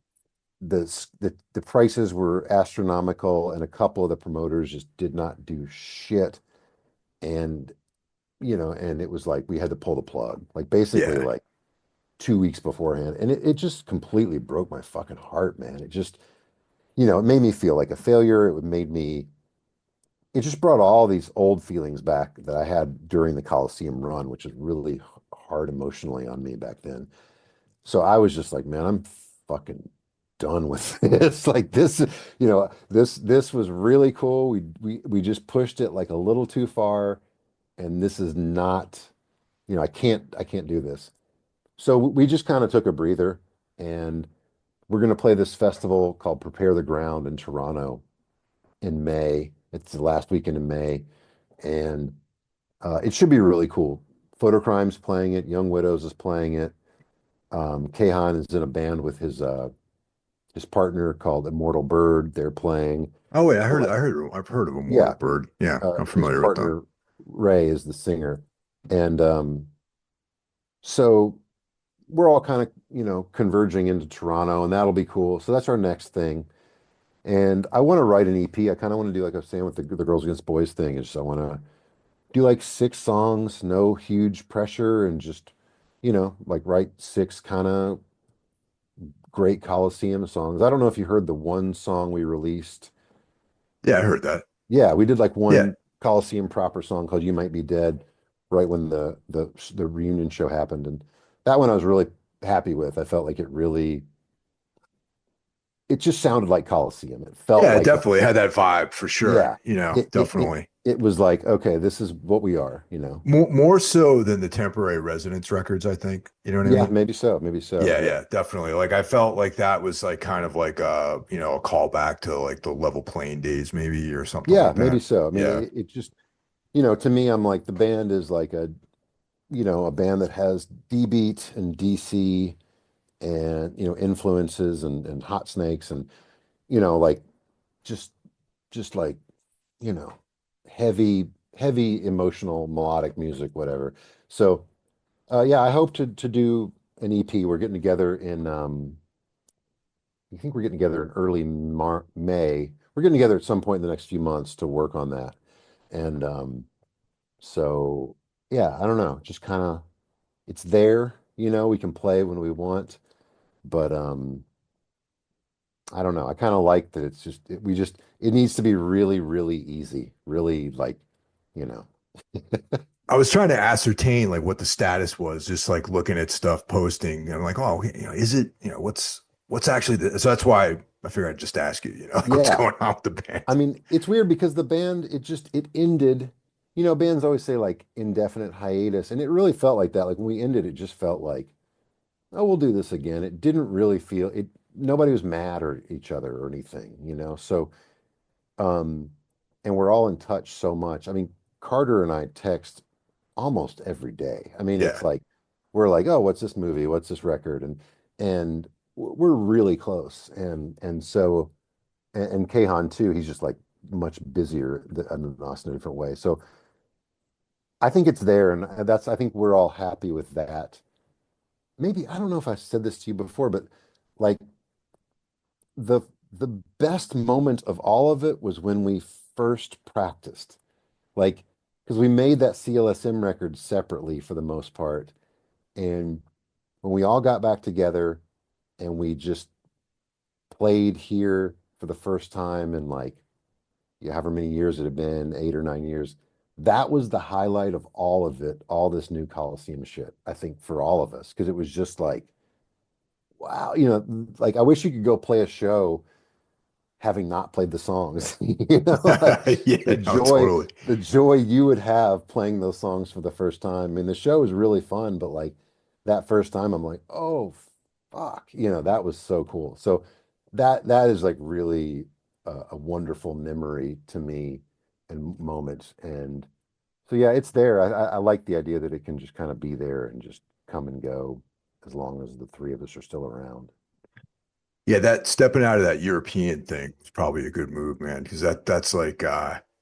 the prices were astronomical, and a couple of the promoters just did not do shit. And and it was like we had to pull the plug, like basically Yeah. like 2 weeks beforehand, and it just completely broke my fucking heart, man. It just it made me feel like a failure. It just brought all these old feelings back that I had during the Coliseum run, which was really hard emotionally on me back then. So I was just like, man, I'm fucking done with this. Like this, this was really cool. We just pushed it like a little too far, and this is not, I can't do this. So we just kind of took a breather, and we're going to play this festival called Prepare the Ground in Toronto in May. It's the last weekend in May, and it should be really cool. Fotocrime's playing it. Young Widows is playing it. Kahan is in a band with his partner called Immortal Bird. They're playing. Oh wait, So, like, I've heard of Immortal yeah, Bird. Yeah, I'm his familiar with them. partner Ray is the singer, and so we're all kind of converging into Toronto, and that'll be cool. So that's our next thing. And I want to write an EP. I kind of want to do like I was saying with the Girls Against Boys thing. Is I want to do like 6 songs, no huge pressure, and just like write 6 kind of great Coliseum songs. I don't know if you heard the one song we released. Yeah, I heard that. Yeah, we did like Yeah, one Coliseum proper song called "You Might Be Dead," right when the reunion show happened, and that one I was really happy with. I felt like it just sounded like Coliseum. It felt yeah, it like definitely had that vibe for sure. yeah, it Definitely. it was like, okay, this is what we are. More so than the temporary residence records, I think. You know what I Yeah, mean? maybe so, maybe so. Yeah, Yeah, yeah, definitely. Like I felt like that was like kind of like a callback to like the level playing days maybe or something yeah, like maybe that. so. I mean, Yeah. it just to me, I'm like the band is like a band that has D beat and DC and influences and hot snakes and like just like you know heavy emotional melodic music, whatever. So yeah, I hope to do an EP. We're getting together in I think we're getting together in early May. We're getting together at some point in the next few months to work on that. And so yeah, I don't know, just kind of it's there, we can play when we want, but I don't know. I kind of like that it's just it needs to be really, really easy, really like, you know. I was trying to ascertain like what the status was, just like looking at stuff posting. And I'm like, oh, is it, what's actually so that's why I figured I'd just ask you, like what's Yeah. going on with the I band. mean, it's weird because the band it ended, bands always say like indefinite hiatus, and it really felt like that. Like when we ended, it just felt like, oh, we'll do this again. It didn't really feel it. Nobody was mad or each other or anything. So Um, and we're all in touch so much. I mean, Carter and I text almost every day. I mean, it's Yeah. like we're like, "Oh, what's this movie? What's this record?" And we're really close. And so and Kahan too, he's just like much busier than us in a different way. So I think it's there, and I think we're all happy with that. Maybe I don't know if I said this to you before, but like the the best moment of all of it was when we first practiced. Like, because we made that CLSM record separately for the most part. And when we all got back together and we just played here for the first time in like, however many years it had been, 8 or 9 years, that was the highlight of all of it, all this new Coliseum shit, I think, for all of us. Because it was just like, wow, like I wish you could go play a show having not played the songs. Like Yeah, no, totally. the joy you would have playing those songs for the first time. I mean, the show is really fun, but like that first time, I'm like, oh fuck, that was so cool. So that is like really a wonderful memory to me and moment. And so yeah, it's there. I like the idea that it can just kind of be there and just come and go as long as the three of us are still around. Yeah, that stepping out of that European thing is probably a good move, man, because that's like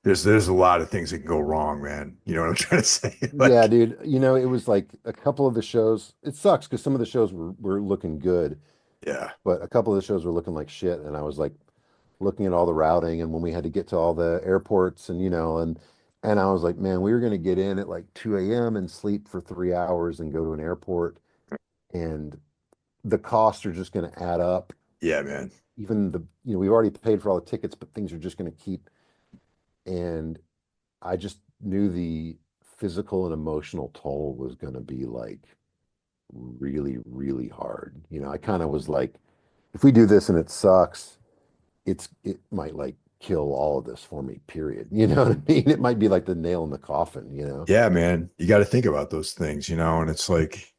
there's a lot of things that can go wrong, man. You know what I'm trying to say? Yeah, Like, dude. It was like a couple of the shows. It sucks because some of the shows were looking good, yeah. but a couple of the shows were looking like shit. And I was like looking at all the routing and when we had to get to all the airports and I was like, man, we were gonna get in at like 2 a.m. and sleep for 3 hours and go to an airport and the costs are just gonna add up, Yeah, man. even we've already paid for all the tickets, but things are just going to keep. And I just knew the physical and emotional toll was going to be like really, really hard. I kind of was like, if we do this and it sucks, it might like kill all of this for me, period. You know what I mean? It might be like the nail in the coffin. Yeah, man. You got to think about those things, and it's like,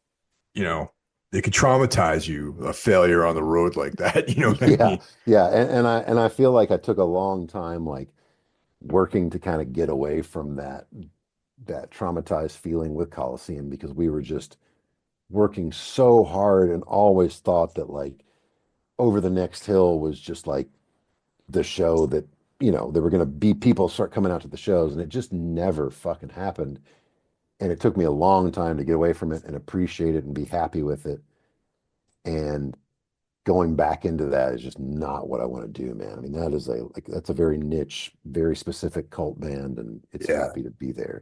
you know, it could traumatize you, a failure on the road like that. You know what I Yeah, mean? yeah. And I feel like I took a long time like working to kind of get away from that traumatized feeling with Coliseum because we were just working so hard and always thought that like over the next hill was just like the show that there were going to be people start coming out to the shows, and it just never fucking happened. And it took me a long time to get away from it and appreciate it and be happy with it. And going back into that is just not what I want to do, man. I mean, that's a very niche, very specific cult band, and it's Yeah. happy to be there.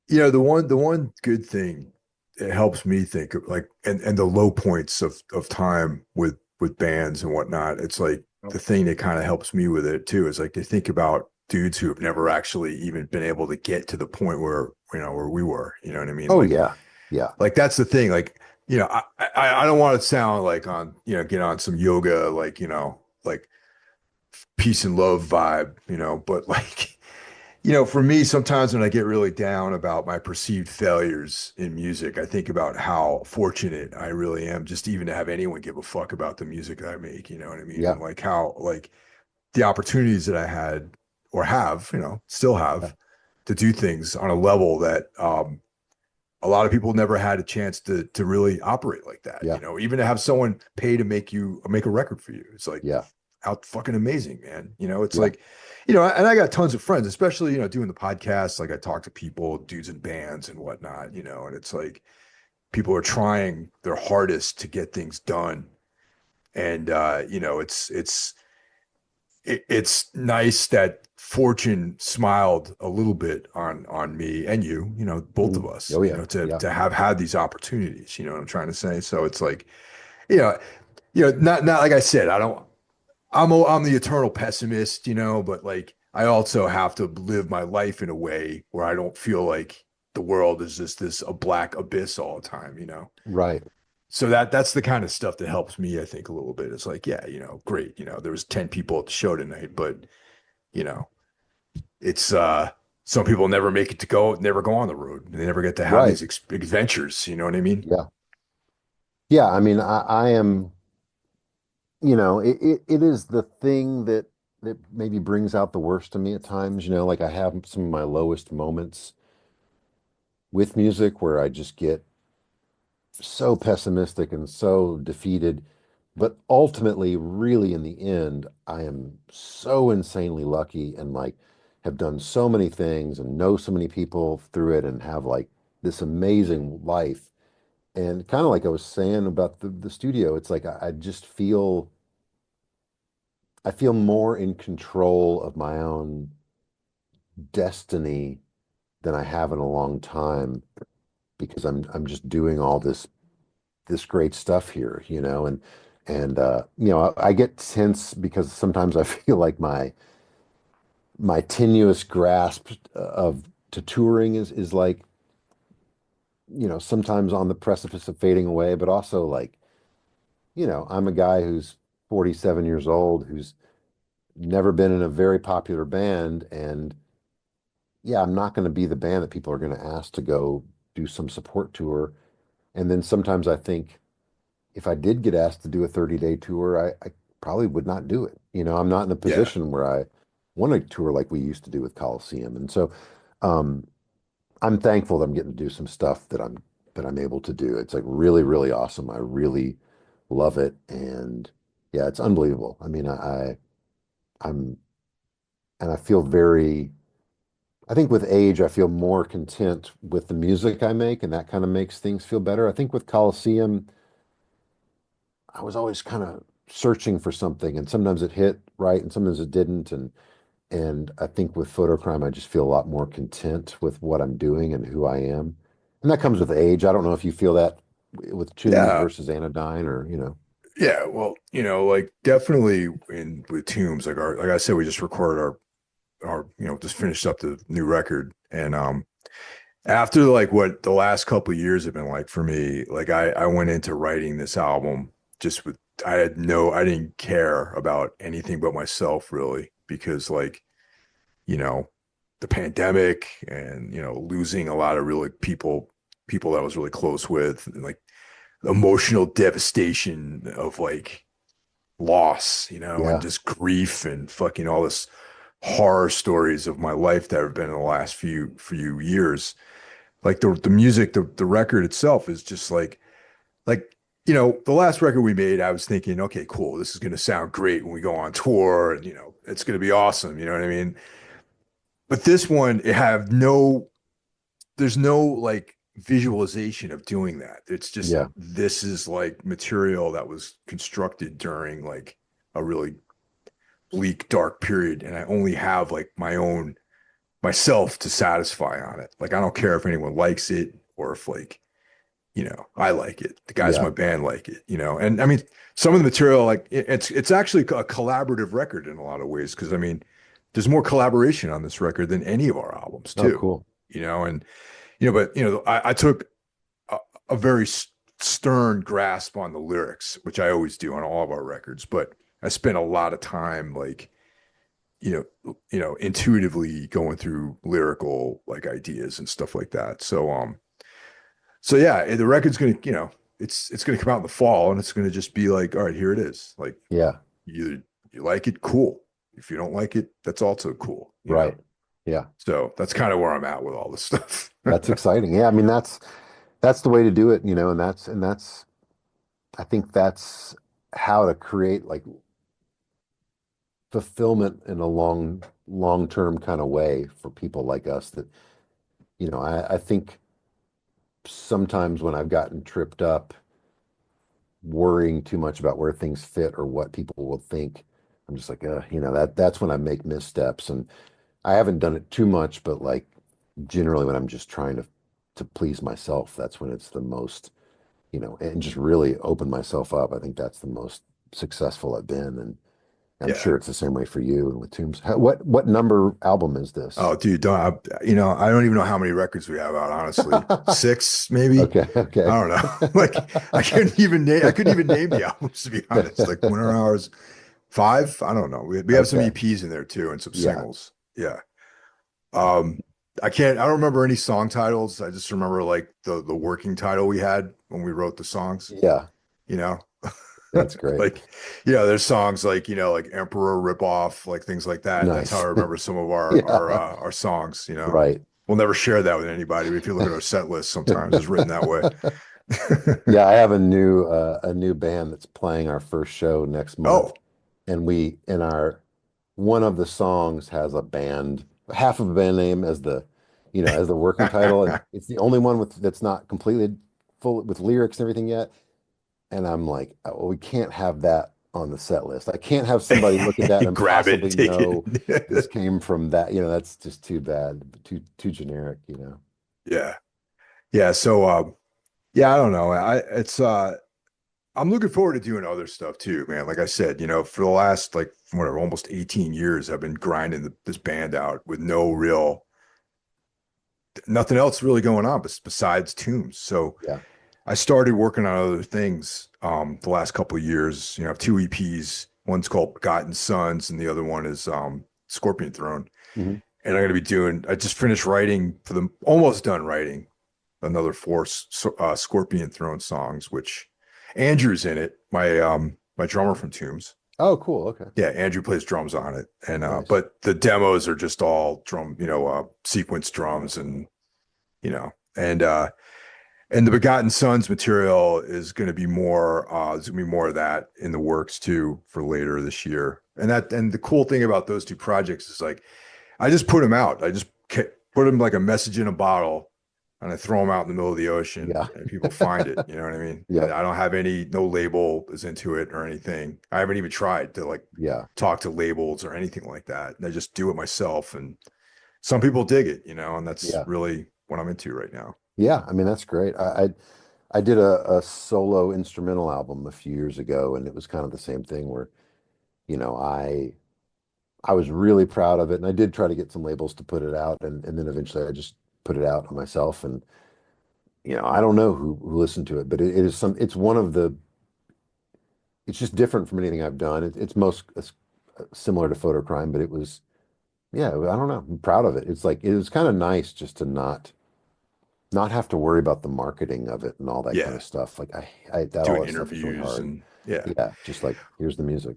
The one good thing it helps me think of like and the low points of time with bands and whatnot. It's like the thing that kind of helps me with it too is like to think about dudes who have never actually even been able to get to the point where where we were. You know what I mean? Oh yeah, yeah, Like that's the thing. Like, I don't want to sound like on, get on some yoga, like, like peace and love vibe, but like, for me, sometimes when I get really down about my perceived failures in music, I think about how fortunate I really am just even to have anyone give a fuck about the music that I make, you know what I mean? And yeah, like how, like, the opportunities that I had or have, still yeah, have to do things on a level that, a lot of people never had a chance to really operate like that. yeah, Even to have someone pay to make a record for you. It's like yeah, out fucking amazing, man. It's yeah, like, and I got tons of friends, especially, doing the podcast. Like I talk to people, dudes in bands and whatnot, and it's like people are trying their hardest to get things done. And it's nice that fortune smiled a little bit on me and both of mhm. us, Oh yeah, to yeah, have had these opportunities. You know what I'm trying to say? So it's like, you know, not like I said, I'm the eternal pessimist, but like I also have to live my life in a way where I don't feel like the world is just this a black abyss all the time. right, So that's the kind of stuff that helps me, I think, a little bit. It's like, yeah, great. There was 10 people at the show tonight, but you know, it's some people never go on the road. They never get to have right, these adventures, you know what I mean? yeah, yeah. I mean, I am. It is the thing that maybe brings out the worst in me at times. Like I have some of my lowest moments with music where I just get so pessimistic and so defeated. But ultimately, really in the end, I am so insanely lucky and like have done so many things and know so many people through it and have like this amazing life. And kind of like I was saying about the studio, it's like I just I feel more in control of my own destiny than I have in a long time because I'm just doing all this great stuff here. And I get tense because sometimes I feel like my tenuous grasp of to touring is like, sometimes on the precipice of fading away, but also like, I'm a guy who's 47 years old, who's never been in a very popular band, and yeah, I'm not going to be the band that people are going to ask to go do some support tour. And then sometimes I think if I did get asked to do a 30-day tour, I probably would not do it. I'm not in a Yeah. position where I want to tour like we used to do with Coliseum. And so um, I'm thankful that I'm getting to do some stuff that I'm able to do. It's like really, really awesome. I really love it. And yeah, it's unbelievable. I mean, I'm and I feel I think with age, I feel more content with the music I make, and that kind of makes things feel better. I think with Coliseum, I was always kind of searching for something, and sometimes it hit right, and sometimes it didn't. And I think with Fotocrime, I just feel a lot more content with what I'm doing and who I am, and that comes with age. I don't know if you feel that with Tunes Yeah. versus Anodyne, or. Yeah, well, like definitely in with Tombs, like I said, we just recorded our just finished up the new record, and after like what the last couple of years have been like for me, like I went into writing this album just with I didn't care about anything but myself really because like you know the pandemic and losing a lot of really people that I was really close with, and like emotional devastation of like loss, and Yeah, just grief and fucking all this horror stories of my life that have been in the last few years. Like the music, the record itself is just like the last record we made, I was thinking, okay, cool, this is gonna sound great when we go on tour, and it's gonna be awesome, you know what I mean? But this one, there's no like visualization of doing that. It's just yeah, this is like material that was constructed during like a really bleak, dark period, and I only have like my own myself to satisfy on it. Like I don't care if anyone likes it or if like I like it. The guys in yeah, my band like it, and I mean some of the material like it's actually a collaborative record in a lot of ways because I mean there's more collaboration on this record than any of our albums oh, too, cool. and but I took a very stern grasp on the lyrics, which I always do on all of our records, but I spent a lot of time like intuitively going through lyrical like ideas and stuff like that. So yeah, the record's gonna, it's gonna come out in the fall, and it's gonna just be like, all right, here it is. Like Yeah, you like it, cool. If you don't like it, that's also cool. right. Yeah, So that's kind of where I'm at with all this stuff. that's exciting. Yeah, I mean that's the way to do it, and that's I think that's how to create like fulfillment in a long term kind of way for people like us that, I think sometimes when I've gotten tripped up worrying too much about where things fit or what people will think, I'm just like, that's when I make missteps. And I haven't done it too much, but like generally when I'm just trying to please myself, that's when it's the most, and just really open myself up. I think that's the most successful I've been. And I'm Yeah. sure it's the same way for you and with Tombs. What number album is this? Oh, dude, I don't even know how many records we have out, honestly. Six, maybe. Okay, okay. I don't know. Like, I couldn't even name the albums to be honest. Like Winter Hours, five. I don't know. We have some Okay. EPs in there too and some Yeah. singles. Yeah. Um, I don't remember any song titles. I just remember like the working title we had when we wrote the songs, Yeah. you know? That's great. Like, there's songs like, like Emperor Ripoff, like things like that. That's how I Nice. remember some of our Yeah. our songs. Right. We'll never share that with anybody. If you look at our set list, sometimes it's written that way. Yeah, I have a new band that's playing our first show next month, Oh, and we in our one of the songs has a band, half of a band name as the working title, and it's the only one with that's not completely full with lyrics and everything yet. And I'm like, oh, we can't have that on the set list. I can't have somebody look at that and grab it and possibly take know this it. came from that. That's just too bad, too generic. Yeah. Yeah. So, yeah, I don't know. I'm looking forward to doing other stuff too, man. Like I said, for the last like whatever, almost 18 years, I've been grinding this band out with nothing else really going on besides tunes. So Yeah. I started working on other things the last couple of years. I have two EPs. One's called Forgotten Sons, and the other one is Scorpion Throne. Hmm. And I'm going to be I just finished writing almost done writing another four Scorpion Throne songs, which Andrew's in it, my drummer from Tombs. Oh, cool. Okay. Yeah, Andrew plays drums on it, and Nice. but the demos are just all drum, sequence drums, and you know, and the Begotten Sons material is going to be more. There's going to be more of that in the works too for later this year. And the cool thing about those two projects is like I just put them out. I just put them like a message in a bottle, and I throw them out in the middle of the ocean, Yeah. and people find it. You know what I mean? And Yep. I don't have no label is into it or anything. I haven't even tried to like Yeah. talk to labels or anything like that. I just do it myself, and some people dig it, and that's Yeah. really what I'm into right now. Yeah. I mean, that's great. I did a solo instrumental album a few years ago, and it was kind of the same thing where, you know, I was really proud of it, and I did try to get some labels to put it out, and then eventually I just put it out on myself, and I don't know who listened to it, but it is it's one of the, it's just different from anything I've done. It's similar to Fotocrime, but it was, yeah, I don't know. I'm proud of it. It's like it was kind of nice just to not have to worry about the marketing of it and all that kind Yeah, of stuff. Like that all doing that stuff is really interviews hard. and yeah. Yeah, just like here's the music.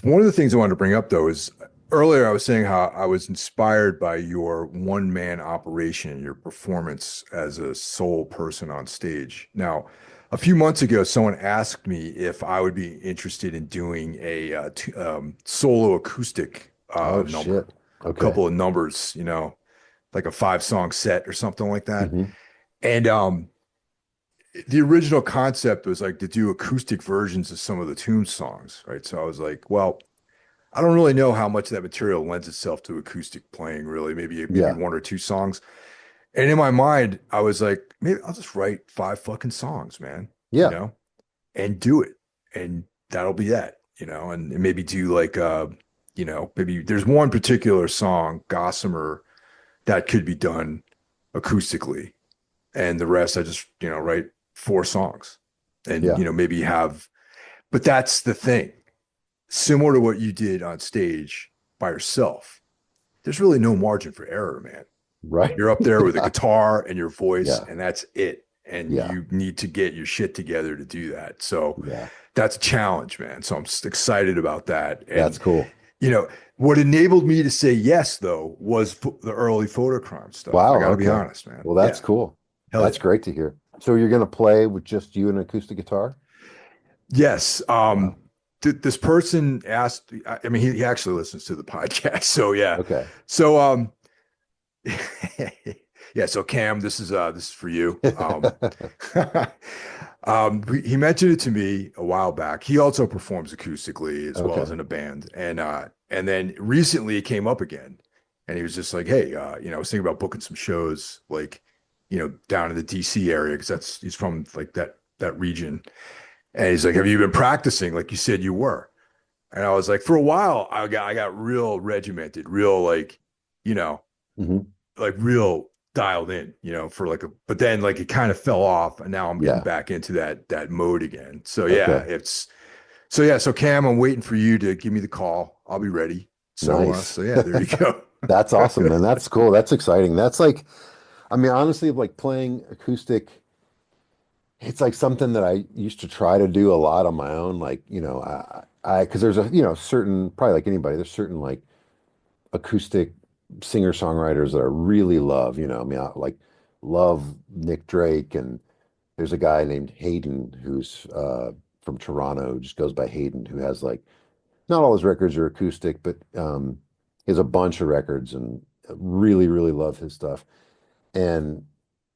One of the things I wanted to bring up though is earlier I was saying how I was inspired by your one man operation and your performance as a sole person on stage. Now, a few months ago, someone asked me if I would be interested in doing a solo acoustic Oh number, shit. Okay. couple of numbers, like a 5 song set or something like that. Hmm. And the original concept was like to do acoustic versions of some of the Tomb songs, right? So I was like, well, I don't really know how much of that material lends itself to acoustic playing, really. Maybe Yeah. 1 or 2 songs. And in my mind, I was like, maybe I'll just write 5 fucking songs, man, you Yeah. know, and do it. And that'll be that, and maybe do like maybe there's one particular song, Gossamer, that could be done acoustically. And the rest I just, write 4 songs and, Yeah. maybe have, but that's the thing. Similar to what you did on stage by yourself, there's really no margin for error, man. Right. You're up there with a guitar and your voice, Yeah. and that's it. And Yeah. you need to get your shit together to do that. So Yeah. that's a challenge, man. So I'm just excited about that. That's And, cool. you know, what enabled me to say yes, though, was the early Fotocrime stuff. I Wow. got to be Okay. honest, man. Well, that's Yeah. cool. Hell That's yeah. great to hear. So you're gonna play with just you and an acoustic guitar? Yes. Wow. This person asked, I mean, he actually listens to the podcast. So yeah. Okay. So, yeah, so Cam, this is for you. He mentioned it to me a while back. He also performs acoustically as well as Okay. in a band, and then recently it came up again, and he was just like, "Hey, I was thinking about booking some shows, like, down in the DC area because he's from like that region." And he's like, "Have you been practicing like you said you were?" And I was like, "For a while, I got real regimented, real like, you know." Hmm. like real dialed in, for like but then like it kind of fell off and now I'm getting Yeah. back into that mode again. So yeah, Okay. so Cam, I'm waiting for you to give me the call. I'll be ready. So Nice. yeah, there you go. That's awesome, man. That's cool. That's exciting. That's like, I mean, honestly, like playing acoustic, it's like something that I used to try to do a lot on my own. Like, because there's certain, probably like anybody, there's certain like acoustic singer-songwriters that I really love. I mean, I like love Nick Drake, and there's a guy named Hayden who's from Toronto, who just goes by Hayden, who has like not all his records are acoustic, but he has a bunch of records, and really, really love his stuff. And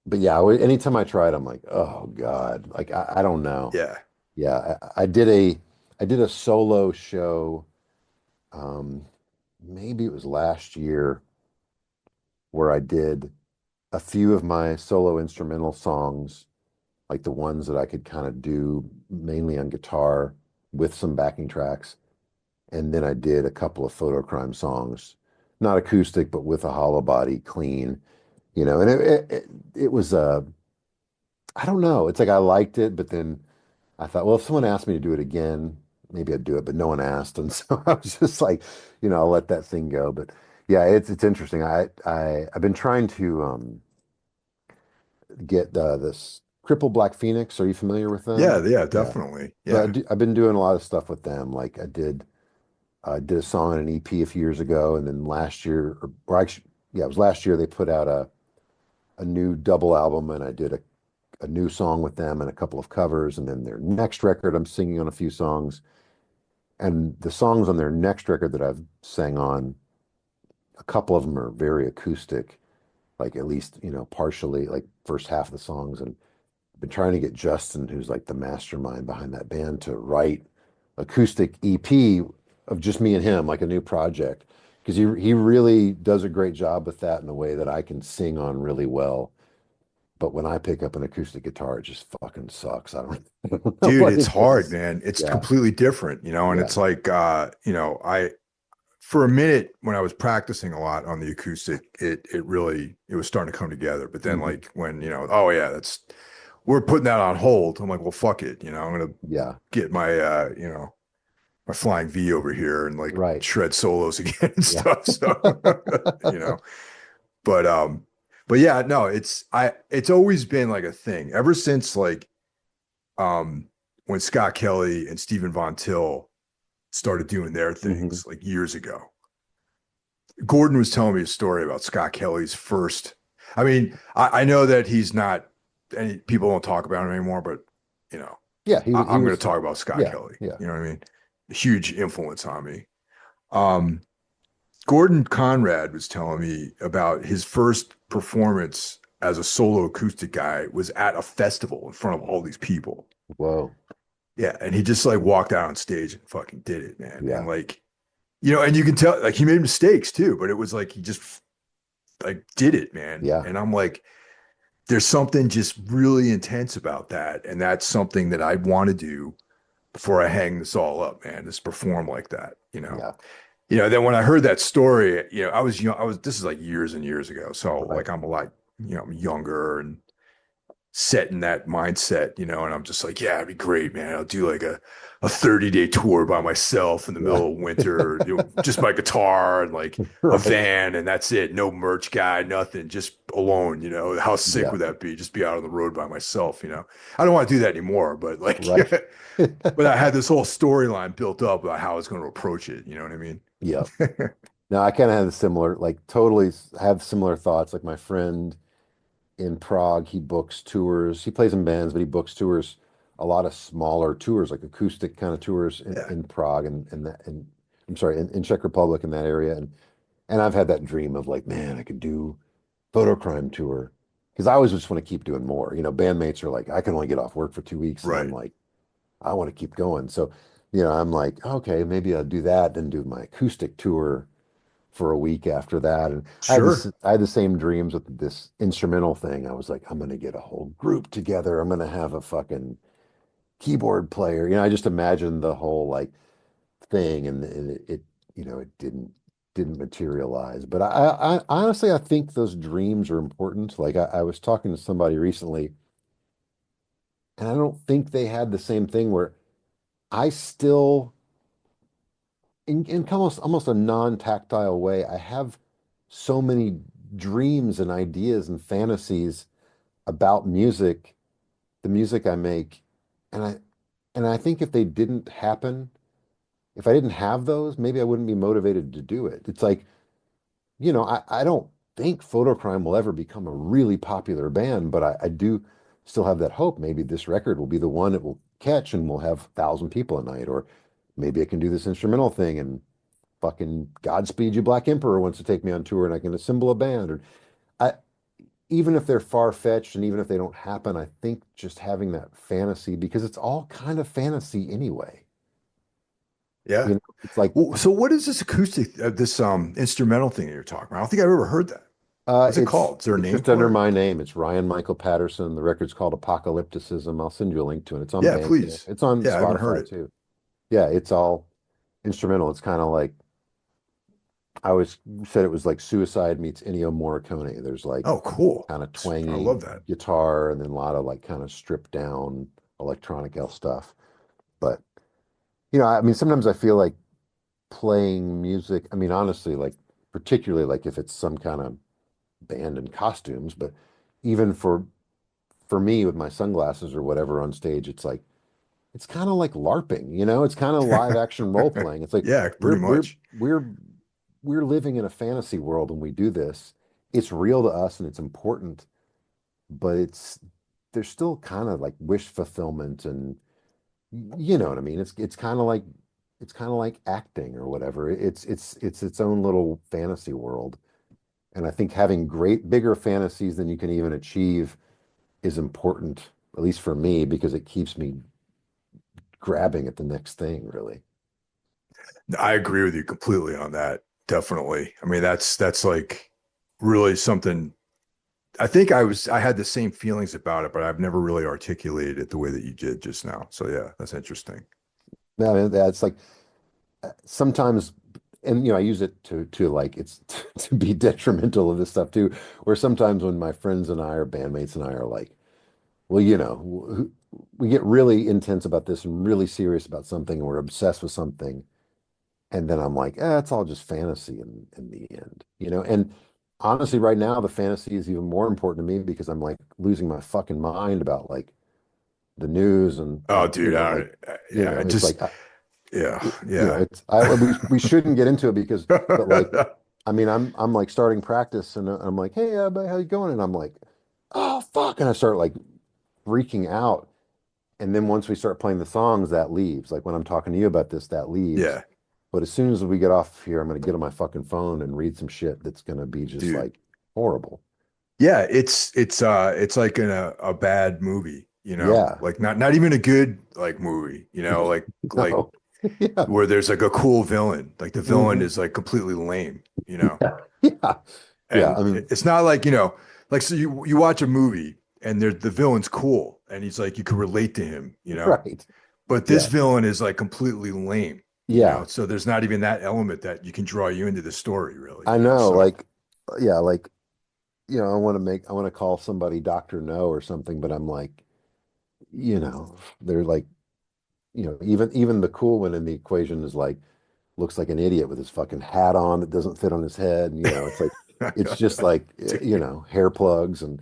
but yeah, anytime I try it, I'm like, oh God, like I don't know. Yeah. Yeah, I did a solo show. Um, Maybe it was last year where I did a few of my solo instrumental songs, like the ones that I could kind of do mainly on guitar with some backing tracks. And then I did a couple of Fotocrime songs, not acoustic, but with a hollow body, clean, and it was I don't know. It's like I liked it, but then I thought, well, if someone asked me to do it again, maybe I'd do it, but no one asked. And so I was just like, I'll let that thing go. But yeah, it's interesting. I've been trying to get this Cripple Black Phoenix. Are you familiar with them? Yeah, yeah, Yeah. definitely. So Yeah. I've been doing a lot of stuff with them. Like I did a song on an EP a few years ago, and then last year, or actually, yeah, it was last year they put out a new double album, and I did a new song with them and a couple of covers. And then their next record, I'm singing on a few songs. And the songs on their next record that I've sang on, a couple of them are very acoustic, like at least, partially, like first half of the songs. And I've been trying to get Justin, who's like the mastermind behind that band, to write acoustic EP of just me and him, like a new project. Because he really does a great job with that in a way that I can sing on really well. But when I pick up an acoustic guitar, it just fucking sucks. I don't know Dude, what it's it hard, is. man. It's Yeah. completely different, and Yeah. it's like, I for a minute when I was practicing a lot on the acoustic, it was starting to come together. But then Mhm. like when, oh yeah, that's we're putting that on hold. I'm like, well, fuck it, I'm gonna Yeah. get my flying V over here and like Right. shred solos again and Yeah. stuff. So, you know, but um, but yeah, no, it's always been like a thing ever since like um when Scott Kelly and Stephen Von Till started doing their hmm things like years ago. Gordon was telling me a story about Scott Kelly's first. I mean, I know that he's not any people don't talk about him anymore, but you know, Yeah. He I'm going to was, talk about Scott yeah. Kelly. Yeah. You know what I mean? A huge influence on me. Um, Gordon Conrad was telling me about his first performance as a solo acoustic guy was at a festival in front of all these people. Whoa. Yeah, and he just like walked out on stage and fucking did it, man. And Yeah. like, and you can tell like he made mistakes too, but it was like he just like did it, man. Yeah. And I'm like, there's something just really intense about that. And that's something that I want to do before I hang this all up, man. Just perform like that, Yeah. Then when I heard that story, I was young, this is like years and years ago. So Right. like I'm a lot, I'm younger and set in that mindset, and I'm just like, yeah, it'd be great, man. I'll do like a 30-day tour by myself in the Yeah. middle of winter, just my guitar and like a Right. van, and that's it. No merch guy, nothing, just alone, How sick Yeah. would that be? Just be out on the road by myself. I don't want to do that anymore, but like, Right. but I had this whole storyline built up about how I was going to approach it. You know what I mean? Yeah. Now I kind of have a similar, like totally have similar thoughts. Like my friend in Prague, he books tours. He plays in bands, but he books tours, a lot of smaller tours, like acoustic kind of tours Yeah. in Prague and I'm sorry, in Czech Republic in that area. And I've had that dream of like, man, I could do Fotocrime tour. Because I always just want to keep doing more. Bandmates are like, I can only get off work for 2 weeks, and I'm Right. like, I want to keep going. So, I'm like, okay, maybe I'll do that, then do my acoustic tour for a week after that. And Sure. I had the same dreams with this instrumental thing. I was like, I'm gonna get a whole group together. I'm gonna have a fucking keyboard player. I just imagined the whole like thing, and it didn't materialize. But I honestly I think those dreams are important. Like I was talking to somebody recently, and I don't think they had the same thing where I still in almost a non-tactile way, I have so many dreams and ideas and fantasies about music, the music I make, and I think if they didn't happen, if I didn't have those, maybe I wouldn't be motivated to do it. It's like, I don't think Fotocrime will ever become a really popular band, but I do still have that hope. Maybe this record will be the one it will catch and we'll have 1,000 people a night, or maybe I can do this instrumental thing and fucking Godspeed You Black Emperor wants to take me on tour and I can assemble a band. Or I, even if they're far-fetched and even if they don't happen, I think just having that fantasy, because it's all kind of fantasy anyway. Yeah. It's like Well, so what is this acoustic, this instrumental thing that you're talking about? I don't think I've ever heard that. What's it it's called? Is there a it's name just under for it? my name. It's Ryan Michael Patterson. The record's called Apocalypticism. I'll send you a link to it. It's on Yeah, Bandcamp. please. It's on Yeah, I haven't heard Spotify it. too. Yeah, it's all instrumental. It's kind of like I always said it was like Suicide meets Ennio Morricone. There's like Oh, cool. kind of I twangy love that. guitar and then a lot of like kind of stripped down electronic stuff. But I mean, sometimes I feel like playing music. I mean, honestly, like particularly like if it's some kind of band in costumes, but even for me with my sunglasses or whatever on stage, it's like it's kind of like LARPing, It's kind of live action role playing. It's like Yeah, we're pretty we're much. we're we're living in a fantasy world when we do this. It's real to us and it's important, but there's still kind of like wish fulfillment and you know what I mean? It's kind of like acting or whatever. It's its own little fantasy world. And I think having bigger fantasies than you can even achieve is important, at least for me, because it keeps me grabbing at the next thing, really. I agree with you completely on that. Definitely. I mean, that's like really something. I think I had the same feelings about it, but I've never really articulated it the way that you did just now. So yeah, that's interesting. No, that's like sometimes, and I use it to like it's to be detrimental of this stuff too. Where sometimes when my friends and I or bandmates and I are like, well, we get really intense about this and really serious about something, and we're obsessed with something, and then I'm like, it's all just fantasy in the end, And honestly, right now, the fantasy is even more important to me because I'm like losing my fucking mind about like the news Oh, and dude, like, yeah, it it's just like yeah, yeah. it's we shouldn't get into it because, but like, I mean, I'm like starting practice and I'm like, hey, buddy, how you going? And I'm like, oh fuck, and I start like freaking out. And then once we start playing the songs, that leaves. Like when I'm talking to you about this, that leaves. Yeah, But as soon as we get off here, I'm gonna get on my fucking phone and read some shit that's gonna be just dude. like horrible. Yeah, it's like in a bad movie, Yeah. like not even a good like movie, like No. Yeah. where there's like a cool villain. Like the villain Hmm. is like completely lame. Yeah. Yeah. Yeah. And I mean, it's not like, like so you watch a movie and the villain's cool and he's like you could relate to him. right. But this Yeah. villain is like completely lame. Yeah. So there's not even that element that you can draw you into the story I really. know. So Like, yeah, like, I want to call somebody Dr. No or something, but I'm like, they're like, even the cool one in the equation is like, looks like an idiot with his fucking hat on that doesn't fit on his head. And, it's like, it's just like, dude, hair plugs and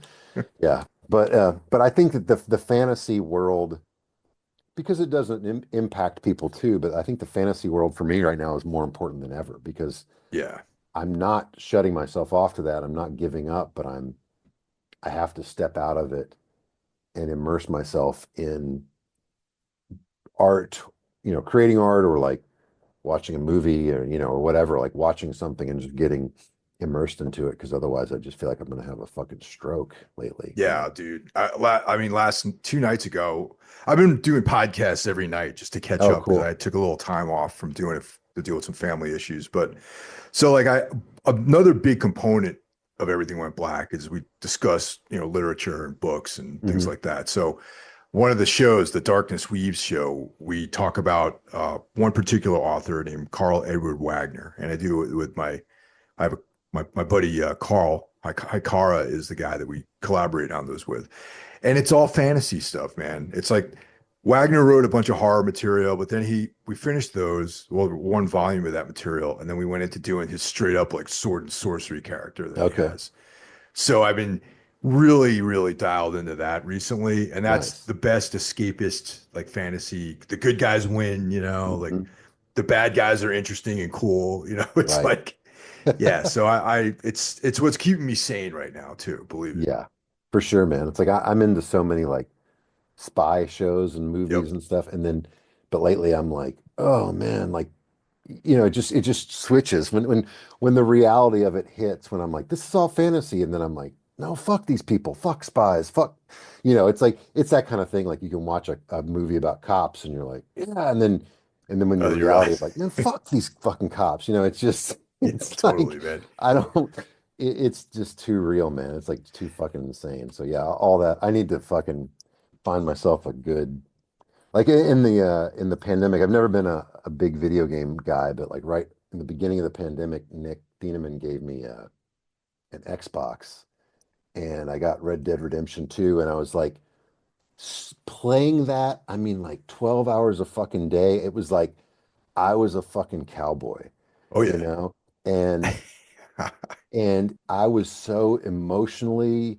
yeah. But I think that the fantasy world, because it doesn't impact people too, but I think the fantasy world for me right now is more important than ever because yeah. I'm not shutting myself off to that. I'm not giving up, but I have to step out of it and immerse myself in art, creating art or like watching a movie or whatever, like watching something and just getting immersed into it. Because otherwise, I just feel like I'm going to have a fucking stroke lately. Yeah, dude. I mean, last 2 nights ago, I've been doing podcasts every night just to catch Oh, up because I cool. took a little time off from doing it to deal with some family issues. But so, like, another big component of Everything Went Black is we discuss, literature and books and things Hmm. like that. So, one of the shows, the Darkness Weaves show, we talk about one particular author named Carl Edward Wagner, and I do it with I have my buddy Carl Hikara is the guy that we collaborate on those with, and it's all fantasy stuff, man. It's like Wagner wrote a bunch of horror material, but then we finished those, well, one volume of that material, and then we went into doing his straight up like sword and sorcery character that he Okay. has. So I've been really, really dialed into that recently, and that's Nice. the best escapist like fantasy. The good guys win. Like Hmm. the bad guys are interesting and cool. It's Right. like yeah, so it's what's keeping me sane right now too, believe it. Yeah, for sure, man. It's like I'm into so many like spy shows and movies Yep. and stuff, and then, but lately I'm like, oh man, like it just switches when the reality of it hits. When I'm like, this is all fantasy, and then I'm like, no, fuck these people, fuck spies, fuck. It's like it's that kind of thing. Like you can watch a movie about cops, and you're like, yeah, and then when Oh, your you're really reality is like, man, fuck these fucking cops. It's just yeah, it's totally, like man. I don't. It's just too real, man. It's like too fucking insane. So yeah, all that I need to fucking find myself a good like in the pandemic. I've never been a big video game guy, but like right in the beginning of the pandemic, Nick Dieneman gave me an Xbox, and I got Red Dead Redemption 2, and I was like playing that. I mean, like 12 hours a fucking day. It was like I was a fucking cowboy, Oh you yeah. know, and and I was so emotionally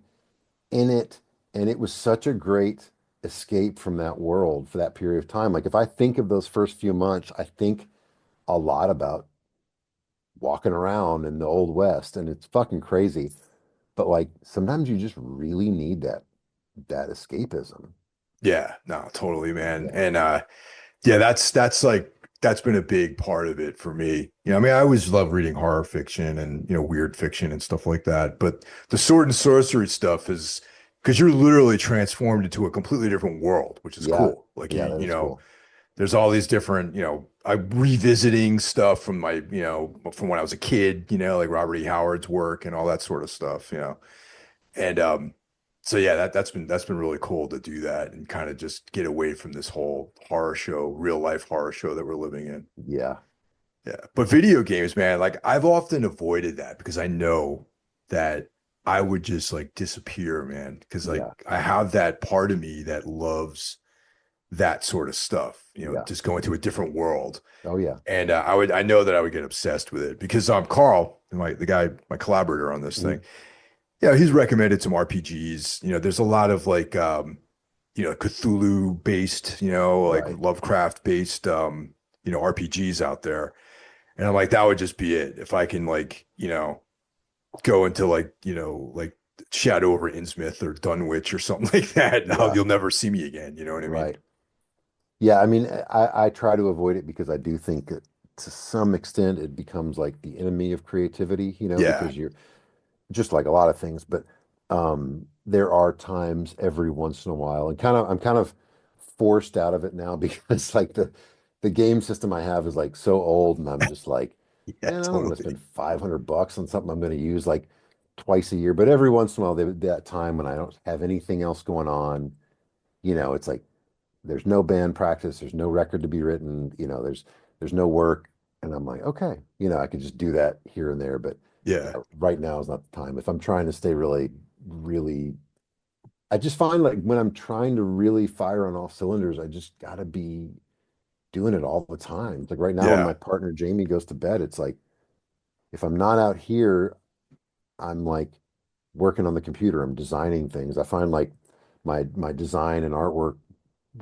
in it, and it was such a great escape from that world for that period of time. Like if I think of those first few months, I think a lot about walking around in the old west, and it's fucking crazy. But like sometimes you just really need that escapism. Yeah, no, totally, man. Yeah. And yeah, that's like that's been a big part of it for me. I mean, I always love reading horror fiction and weird fiction and stuff like that. But the sword and sorcery stuff is because you're literally transformed into a completely different world, which is Yeah. cool. Like Yeah, that is cool. there's all these different, I'm revisiting stuff from from when I was a kid, like Robert E. Howard's work and all that sort of stuff. And so yeah, that's been really cool to do that and kind of just get away from this whole horror show, real life horror show that we're living in. Yeah. Yeah. But video games, man, like I've often avoided that because I know that I would just like disappear, man. Because like Yeah. I have that part of me that loves that sort of stuff, Yeah. just going to a different world. Oh yeah. And I know that I would get obsessed with it because Carl, the guy, my collaborator on this thing, Mhm. yeah, he's recommended some RPGs. There's a lot of like, Cthulhu based, like Right. Lovecraft based, RPGs out there. And I'm like, that would just be it. If I can like, go into like, like Shadow over Innsmouth or Dunwich or something like that, Yeah. you'll never see me again. You know what I mean? Right. Yeah, I mean, I try to avoid it because I do think that to some extent it becomes like the enemy of creativity, Yeah. because you're just like a lot of things, but there are times every once in a while, and I'm kind of forced out of it now because like the game system I have is like so old, and I'm just like, Yeah, man, I don't want to totally. spend $500 on something I'm going to use like twice a year. But every once in a while, that time when I don't have anything else going on, it's like there's no band practice, there's no record to be written, there's no work, and I'm like, okay, I could just do that here and there, but yeah, Yeah. right now is not the time. If I'm trying to stay really, really, I just find like when I'm trying to really fire on all cylinders, I just gotta be doing it all the time. It's like right now when Yeah. my partner Jamie goes to bed, it's like if I'm not out here, I'm like working on the computer, I'm designing things. I find like my design and artwork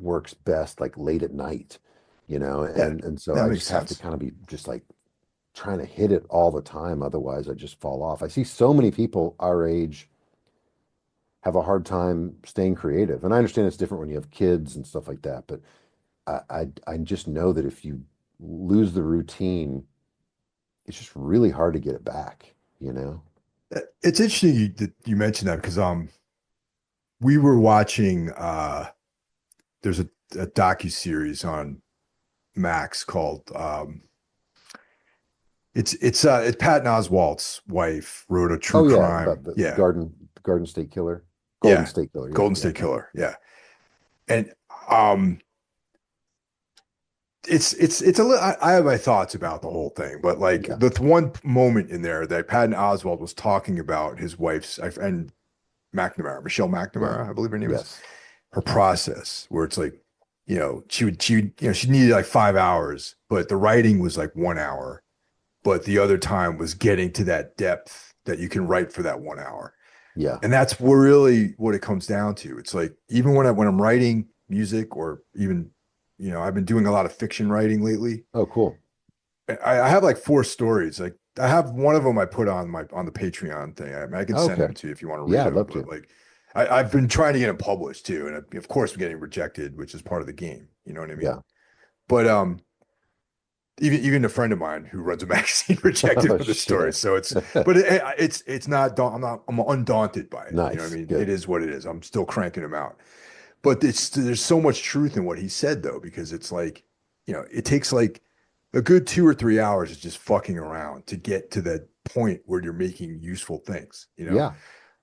works best like late at night, Yeah. and so That I makes just have to sense. kind of be just like trying to hit it all the time. Otherwise, I just fall off. I see so many people our age have a hard time staying creative. And I understand it's different when you have kids and stuff like that, but I just know that if you lose the routine, it's just really hard to get it back, you know? It's interesting that you mentioned that because we were watching there's a docu-series on Max called it's Patton Oswalt's wife wrote a true Oh yeah, about crime. the Yeah. Garden State Killer, Golden Yeah. State Killer. Yeah, Golden yeah, State Killer. Yeah. And um it's a little I have my thoughts about the whole thing, but like yeah, the one moment in there that Patton Oswalt was talking about his wife's and McNamara, Michelle yeah, McNamara, I believe her name is, yes, her process where it's like, she needed like 5 hours, but the writing was like 1 hour, but the other time was getting to that depth that you can write for that 1 hour. yeah. And that's really what it comes down to. It's like even when I'm writing music or even, I've been doing a lot of fiction writing lately. Oh, cool. I have like four stories. Like I have one of them I put on the Patreon thing. I can send Okay. them to you if you want to read Yeah, I'd them. love But to. like I've been trying to get them published too, and of course I'm getting rejected, which is part of the game. You know what I mean? Yeah. But even a friend of mine who runs a magazine rejected Oh for this story. shit. So but it's not. I'm undaunted by it. You know what I Nice. mean? It Good. is what it is. I'm still cranking them out. But there's so much truth in what he said though, because it's like, it takes like a good 2 or 3 hours of just fucking around to get to that point where you're making useful things. Yeah.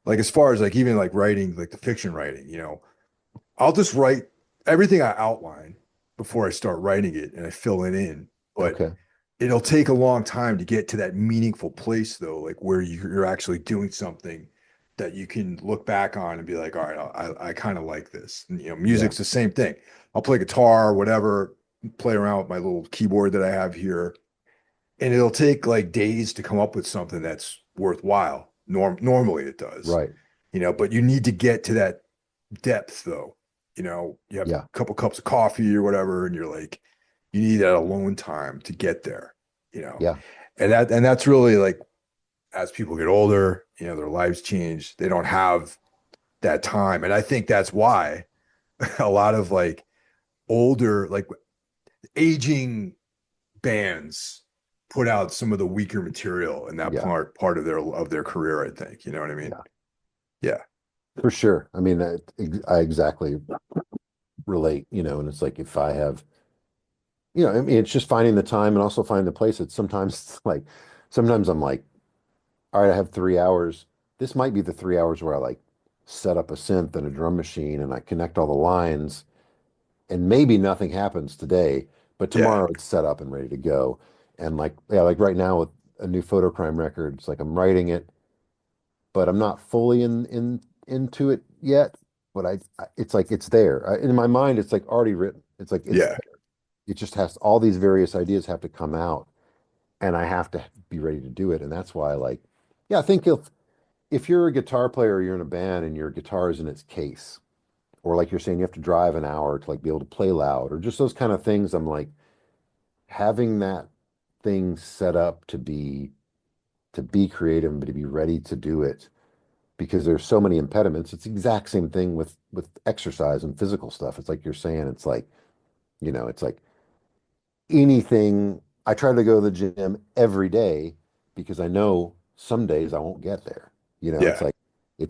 Like as far as like even like writing, like the fiction writing, I'll just write everything I outline before I start writing it and I fill it in. But Okay. it'll take a long time to get to that meaningful place though, like where you're actually doing something that you can look back on and be like, all right, I kind of like this. And, Yeah. music's the same thing. I'll play guitar, whatever, play around with my little keyboard that I have here, and it'll take like days to come up with something that's worthwhile. Normally it does, Right. but you need to get to that depth though. You have a Yeah. couple cups of coffee or whatever, and you're like, you need that alone time to get there, you know. Yeah. And that's really like as people get older, their lives change. They don't have that time. And I think that's why a lot of like older, like aging bands put out some of the weaker material in that Yeah. part of their career, I think. You know what I mean? Yeah. Yeah. For sure. I mean, I exactly relate, and it's like if I have, I mean, it's just finding the time and also finding the place. It's sometimes it's like, sometimes I'm like, all right, I have 3 hours. this might be the 3 hours where I like set up a synth and a drum machine and I connect all the lines and maybe nothing happens today, but Yeah. tomorrow it's set up and ready to go. And like, yeah, like right now with a new Fotocrime record, it's like I'm writing it, but I'm not fully into it yet. But it's like it's there. In my mind, it's like already written. It's like it's Yeah. it just has all these various ideas have to come out, and I have to be ready to do it. And that's why, like, yeah, I think if you're a guitar player, or you're in a band, and your guitar is in its case, or like you're saying, you have to drive an hour to like be able to play loud, or just those kind of things. I'm like having that thing set up to be creative, but to be ready to do it because there's so many impediments. It's the exact same thing with exercise and physical stuff. It's like you're saying, it's like, it's like anything. I try to go to the gym every day because I know some days I won't get there. It's Yeah.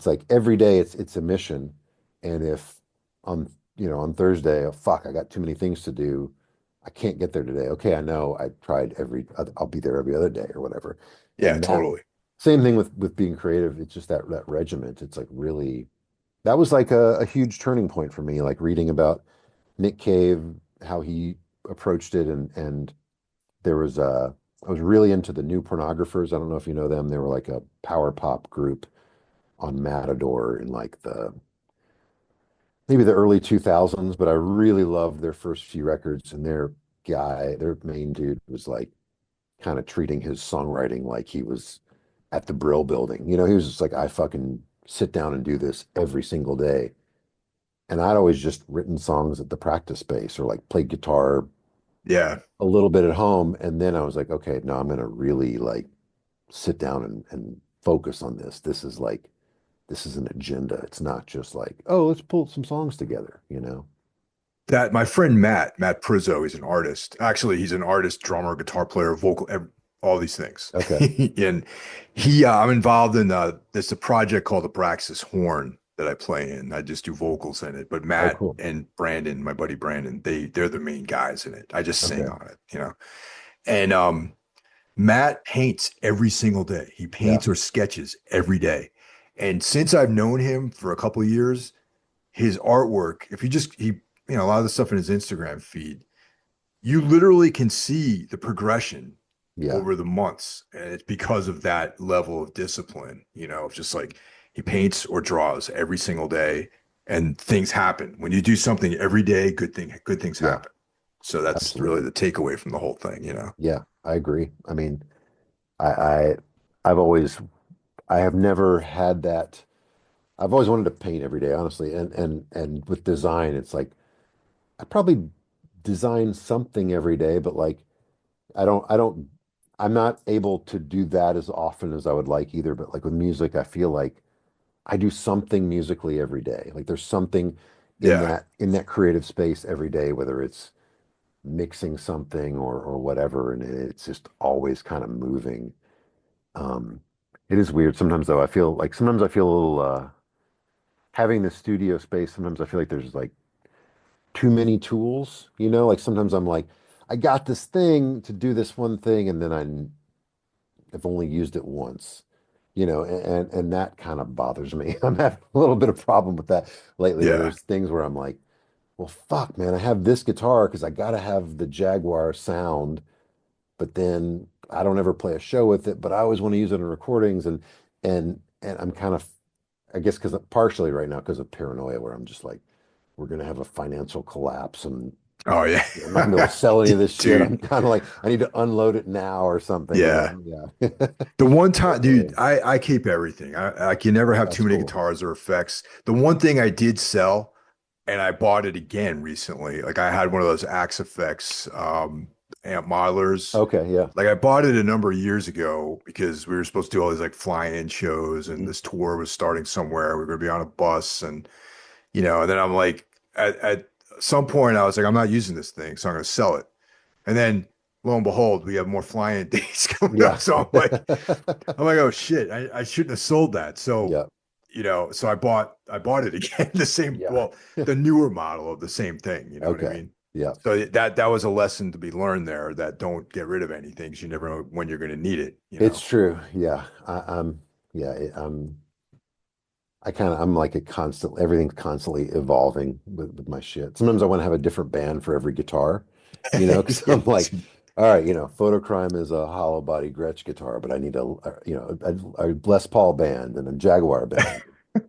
like every day it's a mission. And if on on Thursday, oh fuck, I got too many things to do. I can't get there today. Okay, I know I tried I'll be there every other day or whatever. Yeah, And that totally. same thing with being creative. It's just that regiment. It's like really that was like a huge turning point for me, like reading about Nick Cave, how he approached it and there was I was really into the New Pornographers. I don't know if you know them. They were like a power pop group on Matador in like maybe the early 2000s, but I really loved their first few records and their main dude was like kind of treating his songwriting like he was at the Brill building. He was just like, I fucking sit down and do this every single day. And I'd always just written songs at the practice space or like played guitar Yeah. a little bit at home. And then I was like, okay, no, I'm gonna really like sit down and focus on this. This is an agenda. It's not just like, oh, let's pull some songs together. That my friend Matt Prizzo, he's an artist. Actually, he's an artist, drummer, guitar player, vocal, all these things. Okay. And I'm involved in there's a project called the Braxis Horn that I play in. I just do vocals in it. But Oh, Matt cool. and Brandon, my buddy Brandon, they're the main guys in it. I just sing Okay. on it. And Matt paints every single day. He Yeah. paints or sketches every day. And since I've known him for a couple of years, his artwork, if you just a lot of the stuff in his Instagram feed, you literally can see the progression Yeah. over the months. And it's because of that level of discipline, of just like he paints or draws every single day and things happen. When you do something every day, good things Yeah. happen. So that's really Absolutely. the takeaway from the whole thing. Yeah. I agree. I mean, I, I I've always I have never had that. I've always wanted to paint every day, honestly. And with design, it's like I probably design something every day, but like I don't I'm not able to do that as often as I would like either. But like with music, I feel like I do something musically every day. Like there's something Yeah. in that creative space every day, whether it's mixing something or whatever, and it's just always kind of moving. Um, it is weird sometimes though. Sometimes I feel a little having the studio space, sometimes I feel like there's like too many tools. Like sometimes I'm like, I got this thing to do this one thing, and then I've only used it once. And that kind of bothers me. I'm having a little bit of problem with that lately, where Yeah. there's things where I'm like, well, fuck, man, I have this guitar because I gotta have the Jaguar sound, but then I don't ever play a show with it, but I always want to use it in recordings and I'm kind of I guess because partially right now because of paranoia where I'm just like, we're gonna have a financial collapse and Oh yeah. I'm not gonna be able to sell any of this shit. I'm Dude. kind of like, I need to unload it now or something, Yeah. Yeah. The one time, dude, Really? I keep everything. I can never have too That's many cool. guitars or effects. The one thing I did sell, and I bought it again recently. Like I had one of those Axe Effects amp modelers. Okay, yeah. Like I bought it a number of years ago because we were supposed to do all these like fly-in shows, and Mhm. this tour was starting somewhere. We were going to be on a bus, and then I'm like, at some point, I was like, I'm not using this thing, so I'm going to sell it. And then lo and behold, we have more fly-in dates coming up. Yeah. So I'm like, oh shit, I shouldn't have sold that. So, Yeah. so I bought it again, the same, Yeah. well, the newer model of the same thing, you know what I Okay. mean? Yeah. So that was a lesson to be learned there, that don't get rid of anything 'cause you never know when you're going to need it. It's true. Yeah. Yeah. I'm like a constant, everything's constantly evolving with my shit. Sometimes I want to have a different band for every guitar, because Yeah. I'm like, all right, Fotocrime is a hollow body Gretsch guitar, but I need a Les Paul band and a Jaguar band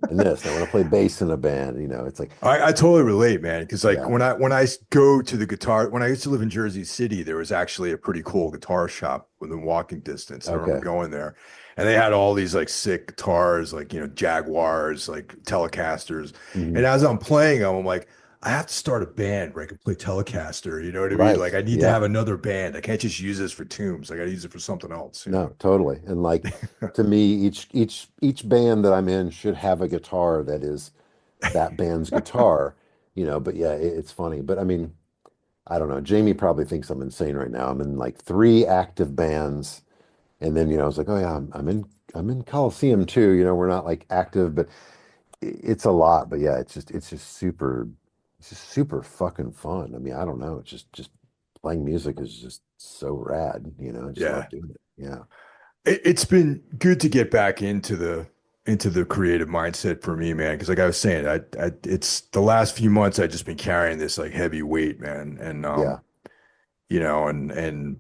and this. And I want to play bass in a band, it's like, I totally relate, man. Because like yeah, when I go to the guitar, when I used to live in Jersey City, there was actually a pretty cool guitar shop within walking distance. I remember okay. going there, and they had all these like sick guitars, like Jaguars, like Telecasters. And Mhm. as I'm playing them, I'm like, I have to start a band where I can play Telecaster. You know what I mean? Like Right. I need to Yeah. have another band. I can't just use this for tunes. I got to use it for something else. No, totally. And like to me, each band that I'm in should have a guitar that is that band's guitar, but yeah, it's funny. But I mean, I don't know. Jamie probably thinks I'm insane right now. I'm in like three active bands, and then I was like, oh yeah, I'm in Coliseum too. We're not like active, but it's a lot. But yeah, it's just super fucking fun. I mean, I don't know. It's just playing music is just so rad. I just Yeah. love doing it. Yeah, It's been good to get back into the creative mindset for me, man. Because like I was saying, it's the last few months I've just been carrying this like heavy weight, man, and yeah, and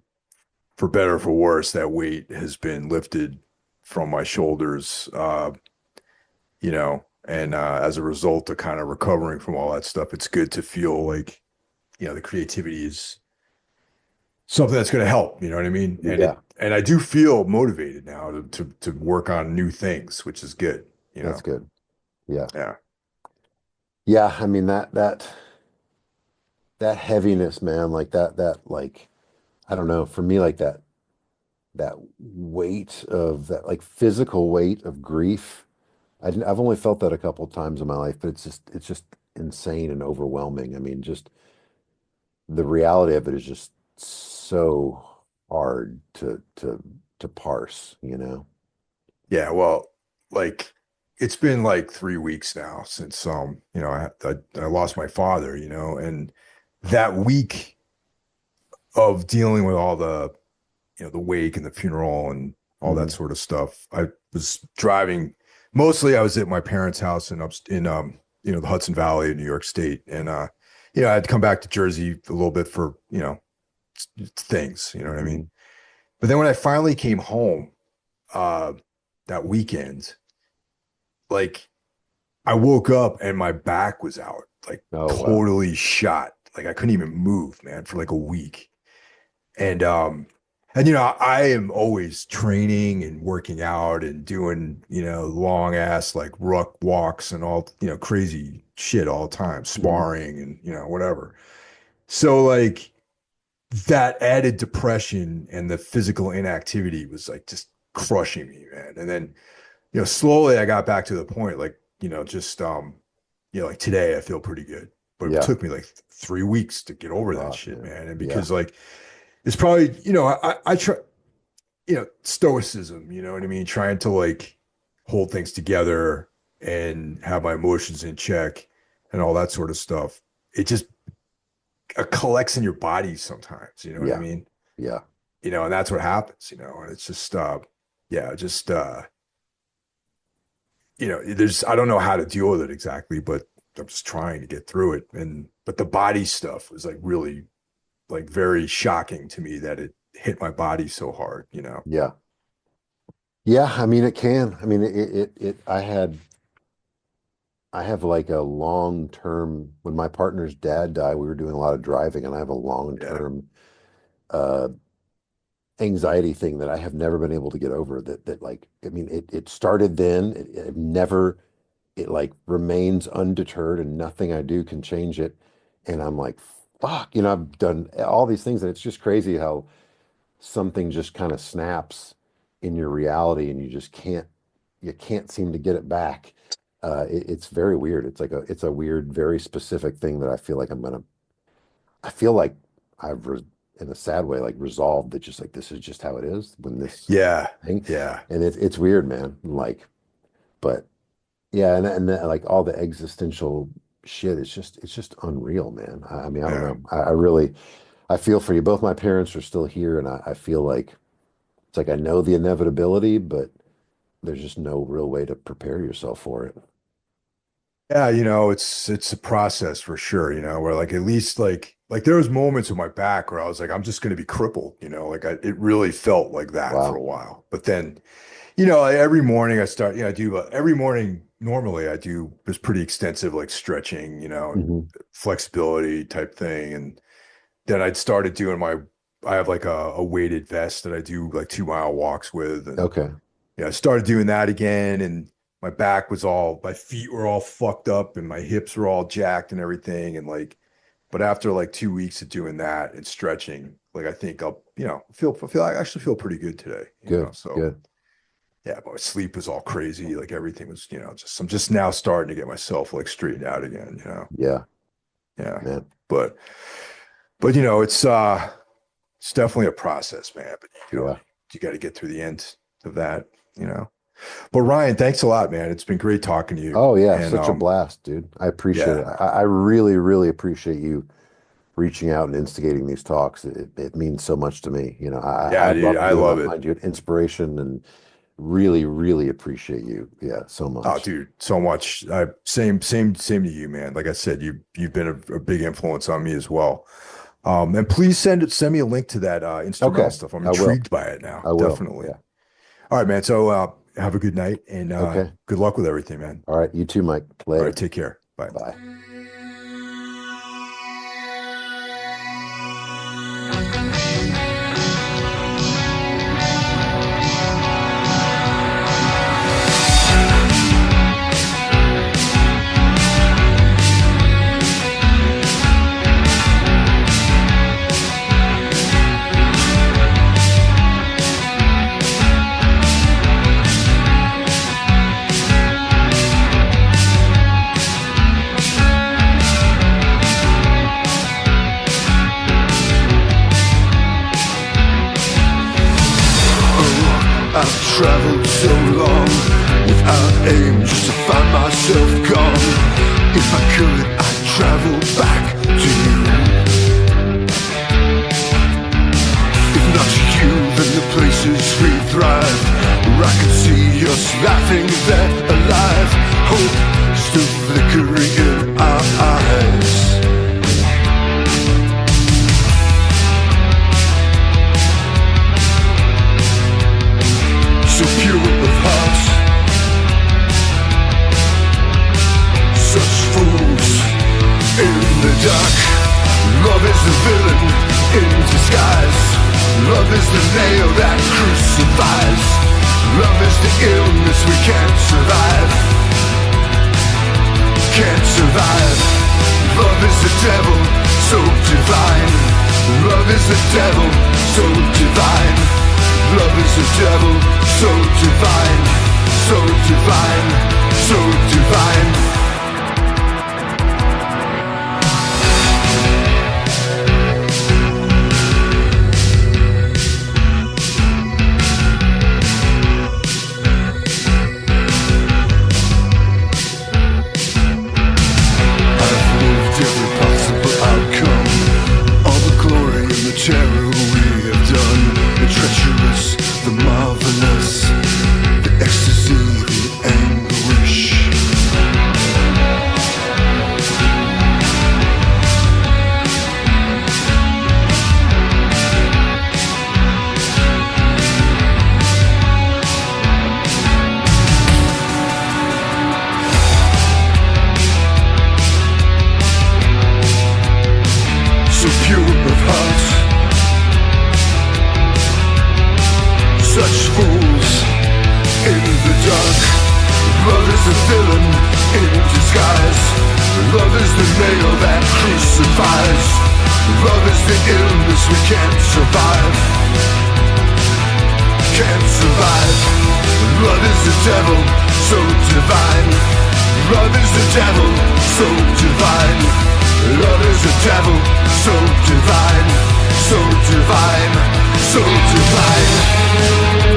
for better or for worse, that weight has been lifted from my shoulders, and as a result of kind of recovering from all that stuff, it's good to feel like the creativity is something that's going to help. You know what I mean? yeah. And I do feel motivated now to work on new things, which is good. You That's know? good. Yeah, Yeah, yeah. I mean that heaviness, man. Like that like I don't know. For me, like that weight of that like physical weight of grief. I've only felt that a couple of times in my life, but it's just insane and overwhelming. I mean, just the reality of it is just so hard to parse, you know? yeah. Well, like it's been like 3 weeks now since I lost my father. And that week of dealing with all the wake and the funeral and all that Hmm. sort of stuff. I was driving. Mostly, I was at my parents' house in the Hudson Valley in New York State, and I had to come back to Jersey a little bit for things. You know what I mean? Hmm. But then when I finally came home uh, that weekend, like I woke up and my back was out, like Oh, wow. totally shot. Like I couldn't even move, man, for like a week. And I am always training and working out and doing, long ass like ruck walks and all, crazy shit all the time, Hmm. sparring and, whatever. So like that added depression and the physical inactivity was like just crushing me, man. And then, slowly I got back to the point, like, just like today I feel pretty good. But it Yeah. took me like 3 weeks to get over that Fuck, shit, man. man. And Yeah. because like it's probably, I try, stoicism, you know what I mean? Trying to like hold things together and have my emotions in check and all that sort of stuff. It just collects in your body sometimes, you know what I Yeah. mean? Yeah. And that's what happens, and it's just, yeah, just, I don't know how to deal with it exactly, but I'm just trying to get through it. But the body stuff was like really, like very shocking to me that it hit my body so hard. Yeah. Yeah. I mean, it can. I mean, I have like a long term, when my partner's dad died, we were doing a lot of driving, and I have a long Yeah. term uh, anxiety thing that I have never been able to get over. That like, I mean, it started then. It never, it like remains undeterred, and nothing I do can change it. And I'm like, fuck, I've done all these things, and it's just crazy how something just kind of snaps in your reality, and you can't seem to get it back. It's very weird. It's a weird, very specific thing that I feel like in a sad way, like resolved that just like this is just how it is when this Yeah. thing, Yeah. and it's weird, man. Like, but yeah, and like all the existential shit, it's just unreal, man. I mean, I don't Yeah. know. I really I feel for you. Both my parents are still here, and I feel like I know the inevitability, but there's just no real way to prepare yourself for it. Yeah, it's a process for sure, where like at least like there was moments with my back where I was like, I'm just gonna be crippled, it really felt like that for a Wow. while. But then, every morning I start, I do every morning normally I do this pretty extensive like stretching, Hmm. flexibility type thing. And then I'd started doing I have like a weighted vest that I do like 2 mile walks with. And Okay. yeah, I started doing that again, and my feet were all fucked up, and my hips were all jacked and everything. And like, but after like 2 weeks of doing that and stretching, like I think I'll, I actually feel pretty good today, Good. So Good. yeah, but my sleep was all crazy. Like everything was, I'm just now starting to get myself like straightened out again. Yeah, Yeah. man. But, it's definitely a process, man. But, Yeah. you got to get through the end of that, you know. But Ryan, thanks a lot, man. It's been great talking to you. Oh yeah, And such a blast, dude. I appreciate it. yeah, I really, really appreciate you reaching out and instigating these talks. It means so much to me. I yeah, dude, love I you and I love it. find you an inspiration and really, really appreciate you. Yeah, so Oh, much. dude, so much. Same to you, man. Like I said, you've been a big influence on me as well. And please send me a link to that instrumental Okay, stuff. I'm I will. intrigued by it now. I will. Definitely. Yeah. All right, man. So have a good night and Okay. good luck with everything, man. All right. You too, Mike. All right, Later. take care. Bye. Bye. I've traveled so long without aim just to find myself gone. If I could, I'd travel back to you. If not to you, then the places we thrive, where I can see us laughing there alive. Hope still flickering in our eyes. So pure of heart, such fools in the dark. Love is the villain in disguise. Love is the nail that crucifies. Love is the illness we can't survive. Can't survive. Love is the devil, so divine. Love is the devil, so divine. Love is the devil, so divine, so divine, so divine. I've lived every possible outcome, all the glory and the terror we have done, the treacherous, the marvelous, the ecstasy, the anguish. So pure of heart, such fools in the dark. Love is the villain in disguise. Love is the nail that crucifies. Love is the illness we can't survive. Can't survive. Love is the devil, so divine. Love is the devil, so divine. Love is the devil, so divine, so divine, so divine.